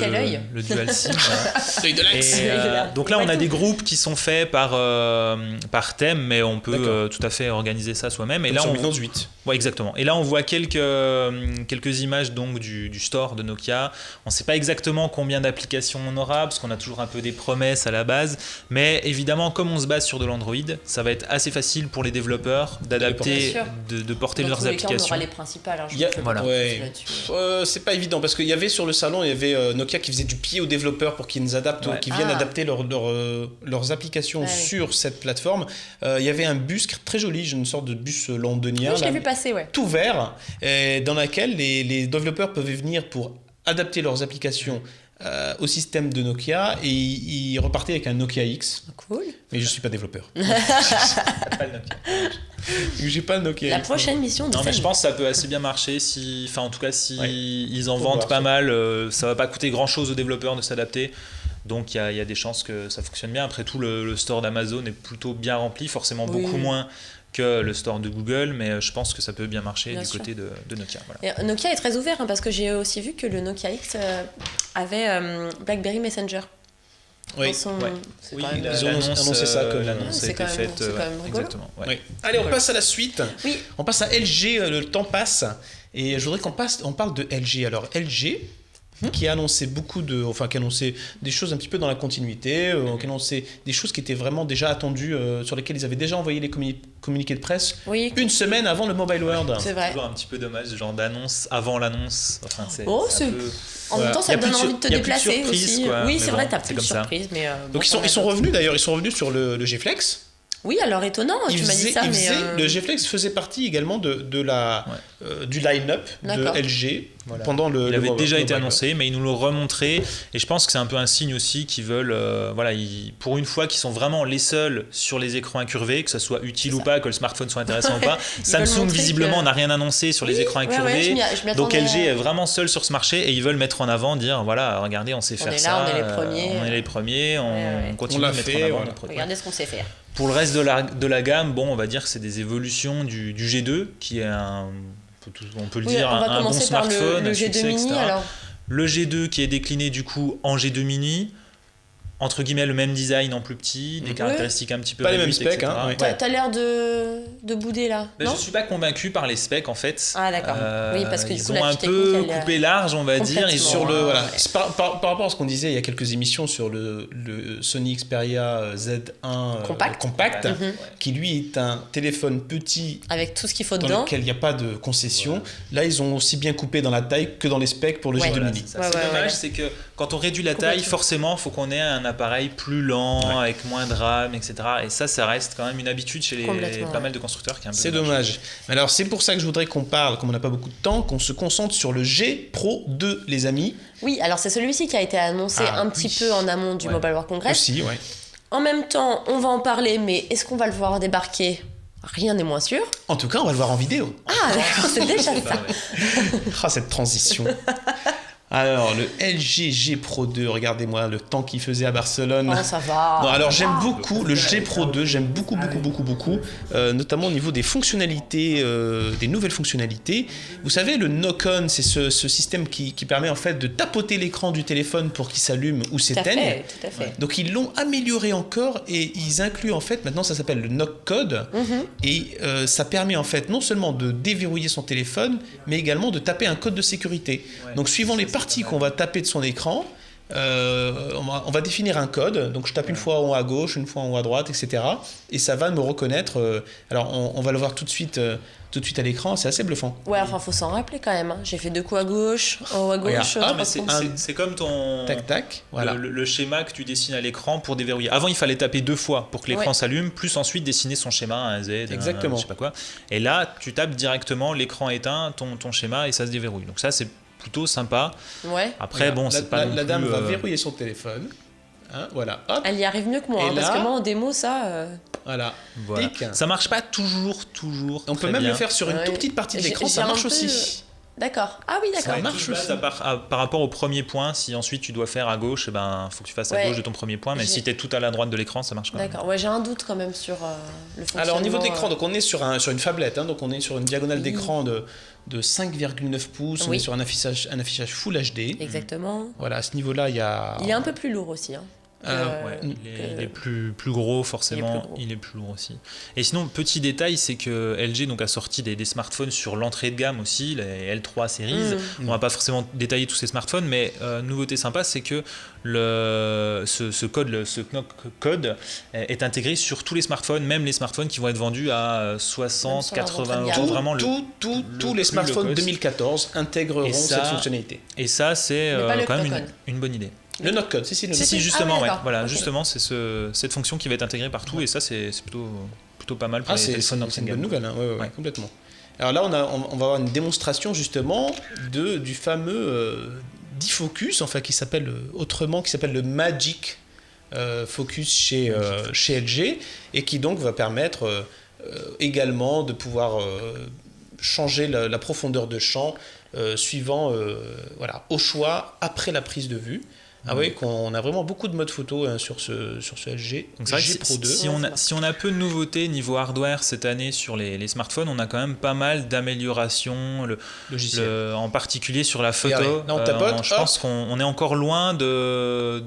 dual SIM. Donc là, on a des groupes qui sont faits par thème, mais on peut tout à fait organiser ça soi-même. Et là, sur Windows 8. Ouais, exactement. Et là, on voit quelques images donc du store de Nokia. On ne sait pas exactement combien d'applications on aura, parce qu'on a toujours un peu des promesses à la base. Mais évidemment, comme on se base sur de l'Android, ça va être assez facile pour les développeurs d'adapter, de porter leurs applications. On aura les principales. C'est pas évident, parce qu'il y avait sur le salon, il y avait Nokia qui faisait du pied aux développeurs pour qu'ils qui viennent adapter leurs applications sur cette plateforme. Il y avait un bus très joli, une sorte de bus londonien. Oui, je l'ai vu passer, tout vert, dans laquelle les développeurs peuvent venir pour adapter leurs applications au système de Nokia, et ils repartaient avec un Nokia X. Cool. Mais je suis pas développeur. J'ai pas le Nokia La X. prochaine mission de mais je pense que ça peut assez bien marcher ils en vendent pas mal, ça va pas coûter grand chose aux développeurs de s'adapter. Donc il y a des chances que ça fonctionne bien. Après tout, le store d'Amazon est plutôt bien rempli, forcément beaucoup moins que le store de Google, mais je pense que ça peut bien marcher côté de Nokia. Voilà. Et Nokia est très ouvert, parce que j'ai aussi vu que le Nokia X avait BlackBerry Messenger. Oui, ils ont annoncé ça comme l'annonce a été faite. C'est quand même rigolo. Exactement. Allez, on passe à la suite. Oui. On passe à LG, le temps passe, et je voudrais qu'on parle de LG. Alors LG, qui a annoncé qui a annoncé des choses un petit peu dans la continuité, qui a annoncé des choses qui étaient vraiment déjà attendues, sur lesquelles ils avaient déjà envoyé les communiqués de presse une semaine avant le Mobile World. C'est vrai. C'est toujours un petit peu dommage, ce genre d'annonce avant l'annonce. Enfin, en même temps, ça te donne envie de te déplacer aussi. Oui, c'est vrai, t'as plus de surprise. Donc ils sont revenus d'ailleurs, sur le G-Flex. Oui, alors étonnant, tu m'as dit ça, mais... Le G-Flex faisait partie également du line-up de LG pendant le... Il avait déjà été annoncé, mais ils nous l'ont remontré, et je pense que c'est un peu un signe aussi qu'ils veulent, pour une fois, qu'ils sont vraiment les seuls sur les écrans incurvés, que ça soit utile ou pas, que le smartphone soit intéressant ou pas. Samsung, visiblement, n'a rien annoncé sur les écrans incurvés, donc LG est vraiment seul sur ce marché, et ils veulent mettre en avant, dire, voilà, regardez, on sait faire ça, on est les premiers, on continue à mettre en avant nos produits. Regardez ce qu'on sait faire. Pour le reste de la gamme, on va dire que c'est des évolutions du G2, qui est on peut le dire, un bon smartphone, le G2 Mini, alors. Le G2 qui est décliné du coup en G2 Mini, entre guillemets le même design en plus petit, des caractéristiques un petit peu pas réduites, les mêmes specs, etc. T'as l'air de bouder là. Non, je suis pas convaincu par les specs en fait. Ah d'accord. Oui, parce que ils ont un peu coupé large, on va dire. Et sur par rapport à ce qu'on disait il y a quelques émissions sur le Sony Xperia Z1 compact, qui lui est un téléphone petit avec tout ce qu'il faut dedans, dans lequel il n'y a pas de concession. Là, ils ont aussi bien coupé dans la taille que dans les specs pour le G2 Mini. C'est dommage, c'est que quand on réduit la taille, forcément, il faut qu'on ait un appareil plus lent, avec moins de RAM, etc. Et ça reste quand même une habitude chez pas mal de constructeurs qui est un peu C'est dommage. Mais alors, c'est pour ça que je voudrais qu'on parle, comme on n'a pas beaucoup de temps, qu'on se concentre sur le G Pro 2, les amis. Oui, alors c'est celui-ci qui a été annoncé un petit peu en amont du Mobile World Congress. Aussi, ouais. En même temps, on va en parler, mais est-ce qu'on va le voir débarquer ? Rien n'est moins sûr. En tout cas, on va le voir en vidéo. Ah, d'accord, c'est déjà ça. Cette transition. Alors, le LG G Pro 2, regardez-moi le temps qu'il faisait à Barcelone. Oh, ça va. Non, alors, j'aime beaucoup le G Pro 2, j'aime beaucoup, notamment au niveau des fonctionnalités, des nouvelles fonctionnalités. Vous savez, le knock-on, c'est ce système qui permet en fait de tapoter l'écran du téléphone pour qu'il s'allume ou s'éteigne. Tout à fait. Donc, ils l'ont amélioré encore et ils incluent en fait, maintenant ça s'appelle le knock code. Et ça permet en fait non seulement de déverrouiller son téléphone, mais également de taper un code de sécurité. Donc, suivant les parties qu'on va taper de son écran, on va définir un code. Donc je tape une fois en haut à gauche, une fois en haut à droite, etc. Et ça va me reconnaître. Alors on va le voir tout de suite à l'écran. C'est assez bluffant. Ouais, enfin, faut s'en rappeler quand même. Hein. J'ai fait 2 coups à gauche, en haut à gauche. Mais c'est comme ton tac, voilà. le schéma que tu dessines à l'écran pour déverrouiller. Avant, il fallait taper 2 fois pour que l'écran s'allume, plus ensuite dessiner son schéma, un Z, exactement. je sais pas quoi. Et là, tu tapes directement l'écran éteint, ton schéma, et ça se déverrouille. Donc ça, c'est plutôt sympa. Ouais. Après, bon, c'est pas non la dame plus, va verrouiller son téléphone. Hein, voilà. Hop. Elle y arrive mieux que moi, parce que moi en démo, ça. Voilà. Ça marche pas toujours. On peut même le faire sur une toute petite partie de l'écran, ça marche aussi. D'accord. Ah oui, d'accord. Ça marche aussi. Par rapport au premier point, si ensuite tu dois faire à gauche, faut que tu fasses à gauche de ton premier point, mais si tu es tout à la droite de l'écran, ça marche quand même. D'accord. Ouais, j'ai un doute quand même sur le fonctionnement. Alors au niveau de l'écran, donc on est sur une phablette, hein, donc on est sur une diagonale d'écran de 5,9 pouces, on est sur un affichage Full HD. Exactement. Voilà, à ce niveau-là, il y a... Il est un peu plus lourd aussi, hein. Il est plus gros forcément, il est plus lourd aussi. Et sinon, petit détail, c'est que LG donc, a sorti des smartphones sur l'entrée de gamme aussi, les L3 series. On va pas forcément détailler tous ces smartphones, mais nouveauté sympa, c'est que ce Knock code est intégré sur tous les smartphones, même les smartphones qui vont être vendus à 60, 80 euros. Vraiment tous les smartphones 2014 intégreront cette fonctionnalité. Et ça, c'est quand même une bonne idée. Le Knock code, si, justement, justement, c'est cette fonction qui va être intégrée partout, et ça, c'est plutôt pas mal pour les téléphones c'est une bonne nouvelle, hein. Ouais, complètement. Alors là, on va avoir une démonstration justement du fameux D-Focus, enfin qui s'appelle le Magic Focus chez LG, et qui donc va permettre également de pouvoir changer la profondeur de champ suivant au choix après la prise de vue. Ah oui, qu'on a vraiment beaucoup de modes photo sur ce LG G Pro 2. Si on a peu de nouveautés niveau hardware cette année sur les smartphones, on a quand même pas mal d'améliorations, en particulier sur la photo. Je pense qu'on est encore loin de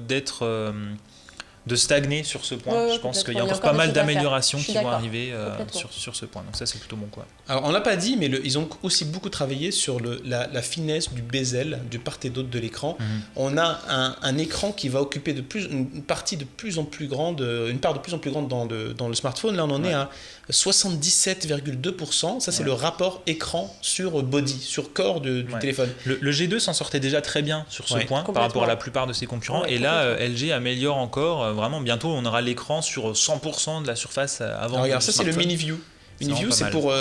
stagner sur ce point. Je pense qu'il y a encore pas mal d'améliorations qui vont arriver sur ce point. Donc ça, c'est plutôt bon, quoi. Alors, on l'a pas dit, mais ils ont aussi beaucoup travaillé sur la finesse du bezel de part et d'autre de l'écran. On a un écran qui va occuper une part de plus en plus grande dans le smartphone. Là, on en est à 77,2%. Ça, c'est le rapport écran sur body, sur corps du téléphone. Le G2 s'en sortait déjà très bien sur ce point par rapport à la plupart de ses concurrents. Et là, LG améliore encore. Vraiment, bientôt, on aura l'écran sur 100% de la surface avant. Regarde, ça, c'est le Mini View. Mini View, c'est pour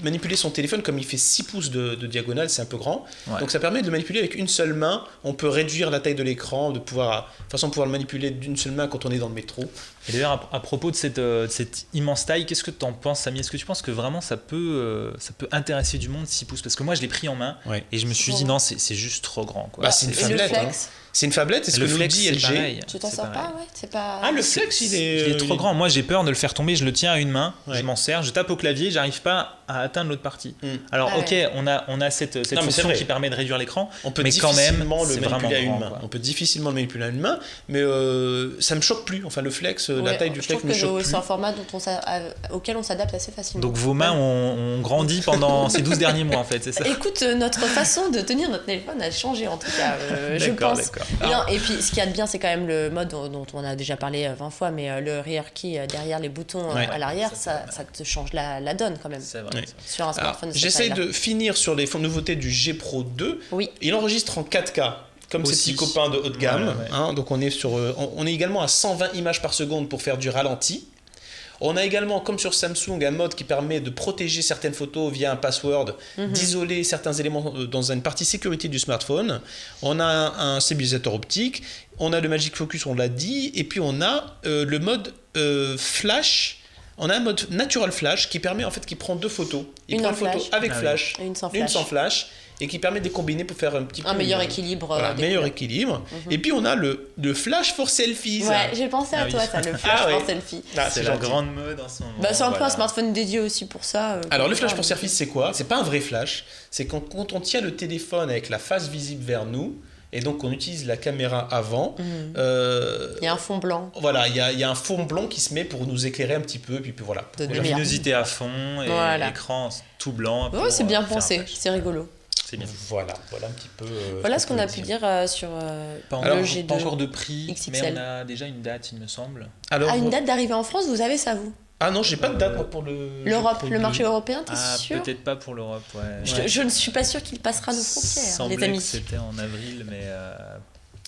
manipuler son téléphone. Comme il fait 6 pouces de diagonale, c'est un peu grand. Donc ça permet de manipuler avec une seule main. On peut réduire la taille de l'écran, de façon pouvoir le manipuler d'une seule main quand on est dans le métro. Et d'ailleurs, à propos de cette immense taille, qu'est-ce que tu en penses, Samy ? Est-ce que tu penses que vraiment ça peut intéresser du monde, 6 pouces ? Parce que moi, je l'ai pris en main et je me suis dit non, c'est juste trop grand, quoi. C'est une phablette. C'est une phablette, c'est ce que nous dit LG. Tu t'en sors pas, c'est pas... Ah, le flex, il est trop grand. Moi, j'ai peur de le faire tomber. Je le tiens à une main, je m'en sers, je tape au clavier, j'arrive pas à atteindre l'autre partie. Alors, on a cette fonction qui permet de réduire l'écran, mais quand même, le manipuler à une main. On peut difficilement le manipuler à une main, mais ça me choque plus. Enfin, le flex, la taille du flex me choque plus. C'est un format auquel on s'adapte assez facilement. Donc, vos mains ont grandi pendant ces 12 derniers mois, en fait, c'est ça ? Écoute, notre façon de tenir notre téléphone a changé, en tout cas, je pense. Bien, et puis ce qu'il y a de bien, c'est quand même le mode dont on a déjà parlé 20 fois, mais le rear key derrière les boutons à l'arrière, ça te change la donne quand même. C'est vrai. Sur un smartphone. J'essaie de finir sur les nouveautés du G Pro 2. Oui. Il enregistre en 4K. Comme ses petits copains de haut de gamme. Hein, donc on est également à 120 images par seconde pour faire du ralenti. On a également, comme sur Samsung, un mode qui permet de protéger certaines photos via un password, d'isoler certains éléments dans une partie sécurité du smartphone. On a un stabilisateur optique, on a le Magic Focus, on l'a dit, et puis on a le mode flash. On a un mode natural flash qui permet qui prend 2 photos. Il prend une photo avec flash, une sans flash. Et qui permet de combiner pour faire un meilleur équilibre. Meilleur équilibre. Et puis on a le flash for selfie. Ouais, j'ai pensé à toi, le flash for selfie. C'est la grande mode en ce moment. C'est un peu un smartphone dédié aussi pour ça. Alors le flash for selfie, c'est quoi ? C'est pas un vrai flash. C'est quand on tient le téléphone avec la face visible vers nous. Et donc, on utilise la caméra avant. Il y a un fond blanc. Voilà, il y a un fond blanc qui se met pour nous éclairer un petit peu. Et puis voilà. De luminosité à fond et l'écran tout blanc. Ouais, c'est bien pensé. C'est rigolo. c'est bien. Voilà un petit peu. Voilà ce qu'on a pu dire sur Pas le G2. pas encore de prix, XXL. mais on a déjà une date, il me semble. Alors, une date d'arrivée en France, vous avez ça, vous? Ah non, j'ai pas de date moi, pour L'Europe, pour le marché européen, t'es Ah, sûr? peut-être pas pour l'Europe, ouais. Je ne suis pas sûre qu'il passera nos frontières, Semblait les amis. que c'était en avril, mais...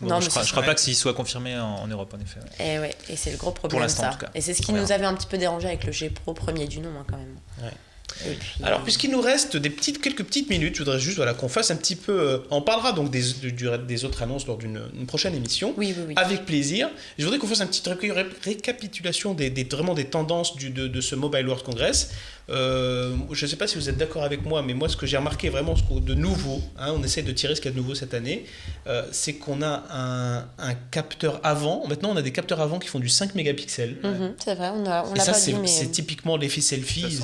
Non, mais je ça crois pas que s'il soit confirmé en Europe, en effet. Ouais. Et c'est le gros problème, Pour l'instant, ça. en tout cas. Et c'est ce qui On nous verra. avait un petit peu dérangé avec le G Pro premier du nom, hein, quand même. Ouais. Et puis, Alors, puisqu'il nous reste quelques petites minutes, je voudrais juste qu'on fasse un petit peu. On parlera donc des autres annonces lors d'une prochaine émission. Oui. Avec plaisir. Je voudrais qu'on fasse une petite récapitulation vraiment des tendances de ce Mobile World Congress. Je ne sais pas si vous êtes d'accord avec moi, mais moi, ce que j'ai remarqué vraiment de nouveau, on essaie de tirer ce qu'il y a de nouveau cette année, c'est qu'on a un capteur avant. Maintenant, on a des capteurs avant qui font du 5 mégapixels. c'est vrai, on l'a Et ça, pas dit, mais... c'est typiquement l'effet selfies.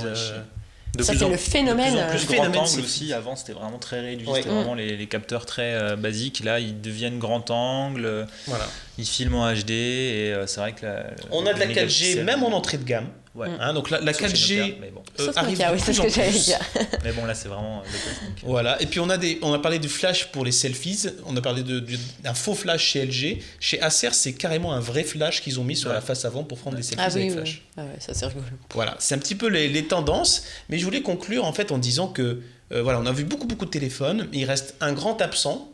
Ça, c'est le phénomène. De plus en plus Phénomène, grand angle c'est- aussi. Avant, c'était vraiment très réduit. Ouais. C'était vraiment les capteurs très basiques. Là, ils deviennent grand angle. Voilà. Ils filment en HD. Et c'est vrai que On a de la les 4G mégapixels- même en entrée de gamme. Ouais. Donc la Sauf chez 4G Nokia, mais bon. Sauf arrive Nokia, de oui, c'est plus ce en que j'allais plus. dire. Mais bon, là, c'est vraiment le test, donc, Voilà, et puis on a parlé du flash pour les selfies, on a parlé d'un faux flash chez LG. Chez Acer, c'est carrément un vrai flash qu'ils ont mis sur la face avant pour prendre des selfies Ah oui, avec oui. flash. Ah ouais, ça c'est rigolo. Voilà, c'est un petit peu les tendances, mais je voulais conclure en fait en disant que voilà, on a vu beaucoup de téléphones, mais il reste un grand absent,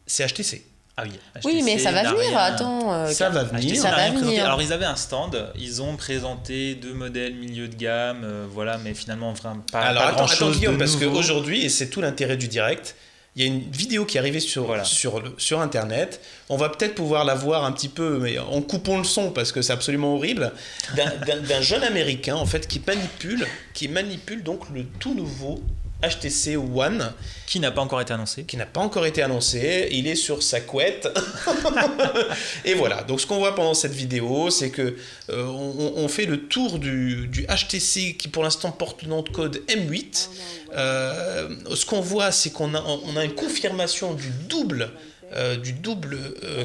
c'est HTC. Ah oui, Oui, mais HTC ça va n'a venir, rien- attends. Ça va venir. HTC Ça n'a va rien présenté. venir. Alors ils avaient un stand, ils ont présenté 2 modèles milieu de gamme, voilà, mais finalement vraiment pas, Alors pas attends grand-chose Guillaume, de parce nouveau. qu'aujourd'hui, et c'est tout l'intérêt du direct, il y a une vidéo qui est arrivée sur Internet. On va peut-être pouvoir la voir un petit peu, mais en coupant le son parce que c'est absolument horrible, d'un jeune Américain en fait qui manipule donc le tout nouveau HTC One Qui n'a pas encore été annoncé. qui n'a pas encore été annoncé. Il est sur sa couette. Et voilà. Donc ce qu'on voit pendant cette vidéo, c'est que on fait le tour du HTC qui pour l'instant porte le nom de code M8. Ce qu'on voit, c'est qu'on a une confirmation du double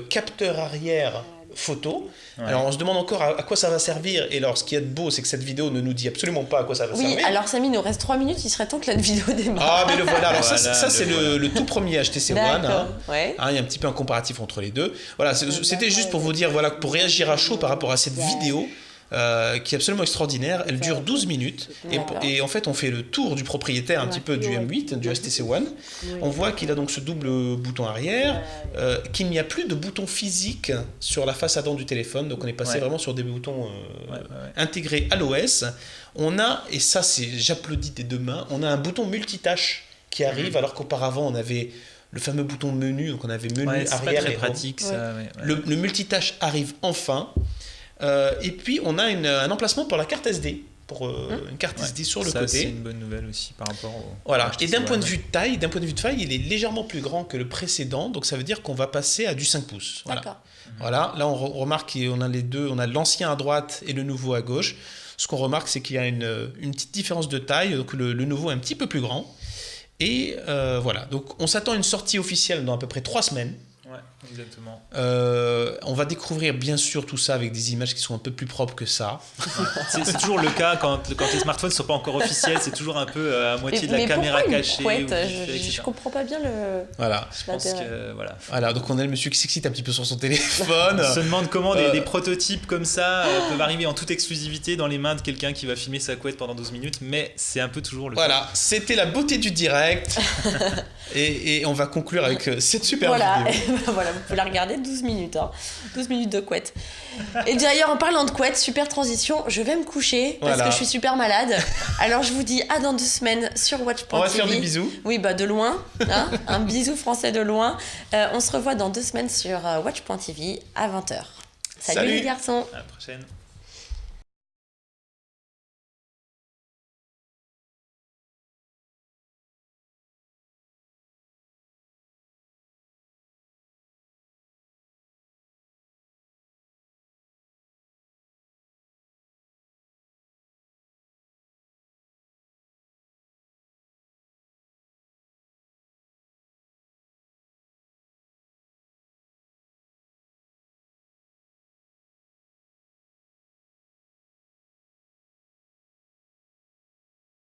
capteur arrière photo. Ouais. Alors on se demande encore à quoi ça va servir. Et alors ce qui est beau, c'est que cette vidéo ne nous dit absolument pas à quoi ça va Oui, servir. alors Samy, il nous reste 3 minutes, il serait temps que la vidéo démarre. Ah mais le voilà. Alors Voilà, ça c'est voilà. le tout premier HTC One. D'accord, ouais. Il y a un petit peu un comparatif entre les deux. Voilà, c'était juste pour vous dire, voilà, pour réagir à chaud par rapport à cette vidéo qui est absolument extraordinaire. Elle dure 12 minutes. Et en fait, on fait le tour du propriétaire un petit peu du M8, du HTC One. On voit qu'il a donc ce double bouton arrière, qu'il n'y a plus de bouton physique sur la face avant du téléphone. Donc on est passé Ouais. vraiment sur des boutons intégrés à l'OS. On a, et ça j'applaudis des deux mains, on a un bouton multitâche qui arrive alors qu'auparavant on avait le fameux bouton menu, donc on avait menu Ouais, c'est pas arrière très et pratique ça. Ouais. le multitâche arrive enfin. Et puis on a un emplacement pour la carte SD, pour une carte SD sur le Ça, côté. c'est une bonne nouvelle aussi par rapport au. Voilà. HTC Et d'un point de One. vue de taille, il est légèrement plus grand que le précédent, donc ça veut dire qu'on va passer à du 5 pouces. Voilà. D'accord. Voilà. Là on remarque qu'on a les deux, on a l'ancien à droite et le nouveau à gauche. Ce qu'on remarque, c'est qu'il y a une petite différence de taille, donc le nouveau est un petit peu plus grand. Et voilà, donc on s'attend à une sortie officielle dans à peu près 3 semaines. Ouais, exactement. On va découvrir bien sûr tout ça avec des images qui sont un peu plus propres que ça. C'est toujours le cas quand les smartphones ne sont pas encore officiels, c'est toujours un peu à moitié de la Mais caméra pourquoi une cachée. couette ou vite fait, je etc. comprends pas bien le... Voilà. Je pense que voilà. Voilà, donc on a le monsieur qui s'excite un petit peu sur son téléphone. On se demande comment des prototypes comme ça peuvent arriver en toute exclusivité dans les mains de quelqu'un qui va filmer sa couette pendant 12 minutes, mais c'est un peu toujours le cas. Voilà, c'était la beauté du direct. et on va conclure avec cette super Voilà. vidéo. Voilà, vous pouvez la regarder 12 minutes. 12 minutes de couette. Et d'ailleurs, en parlant de couette, super transition, je vais me coucher parce Voilà. que je suis super malade. Alors je vous dis à dans 2 semaines sur Watch.tv. On va se faire des bisous. Oui, bah de loin. Hein, un bisou français de loin. On se revoit dans 2 semaines sur Watch.tv à 20h. Salut Salut. les garçons. À la prochaine.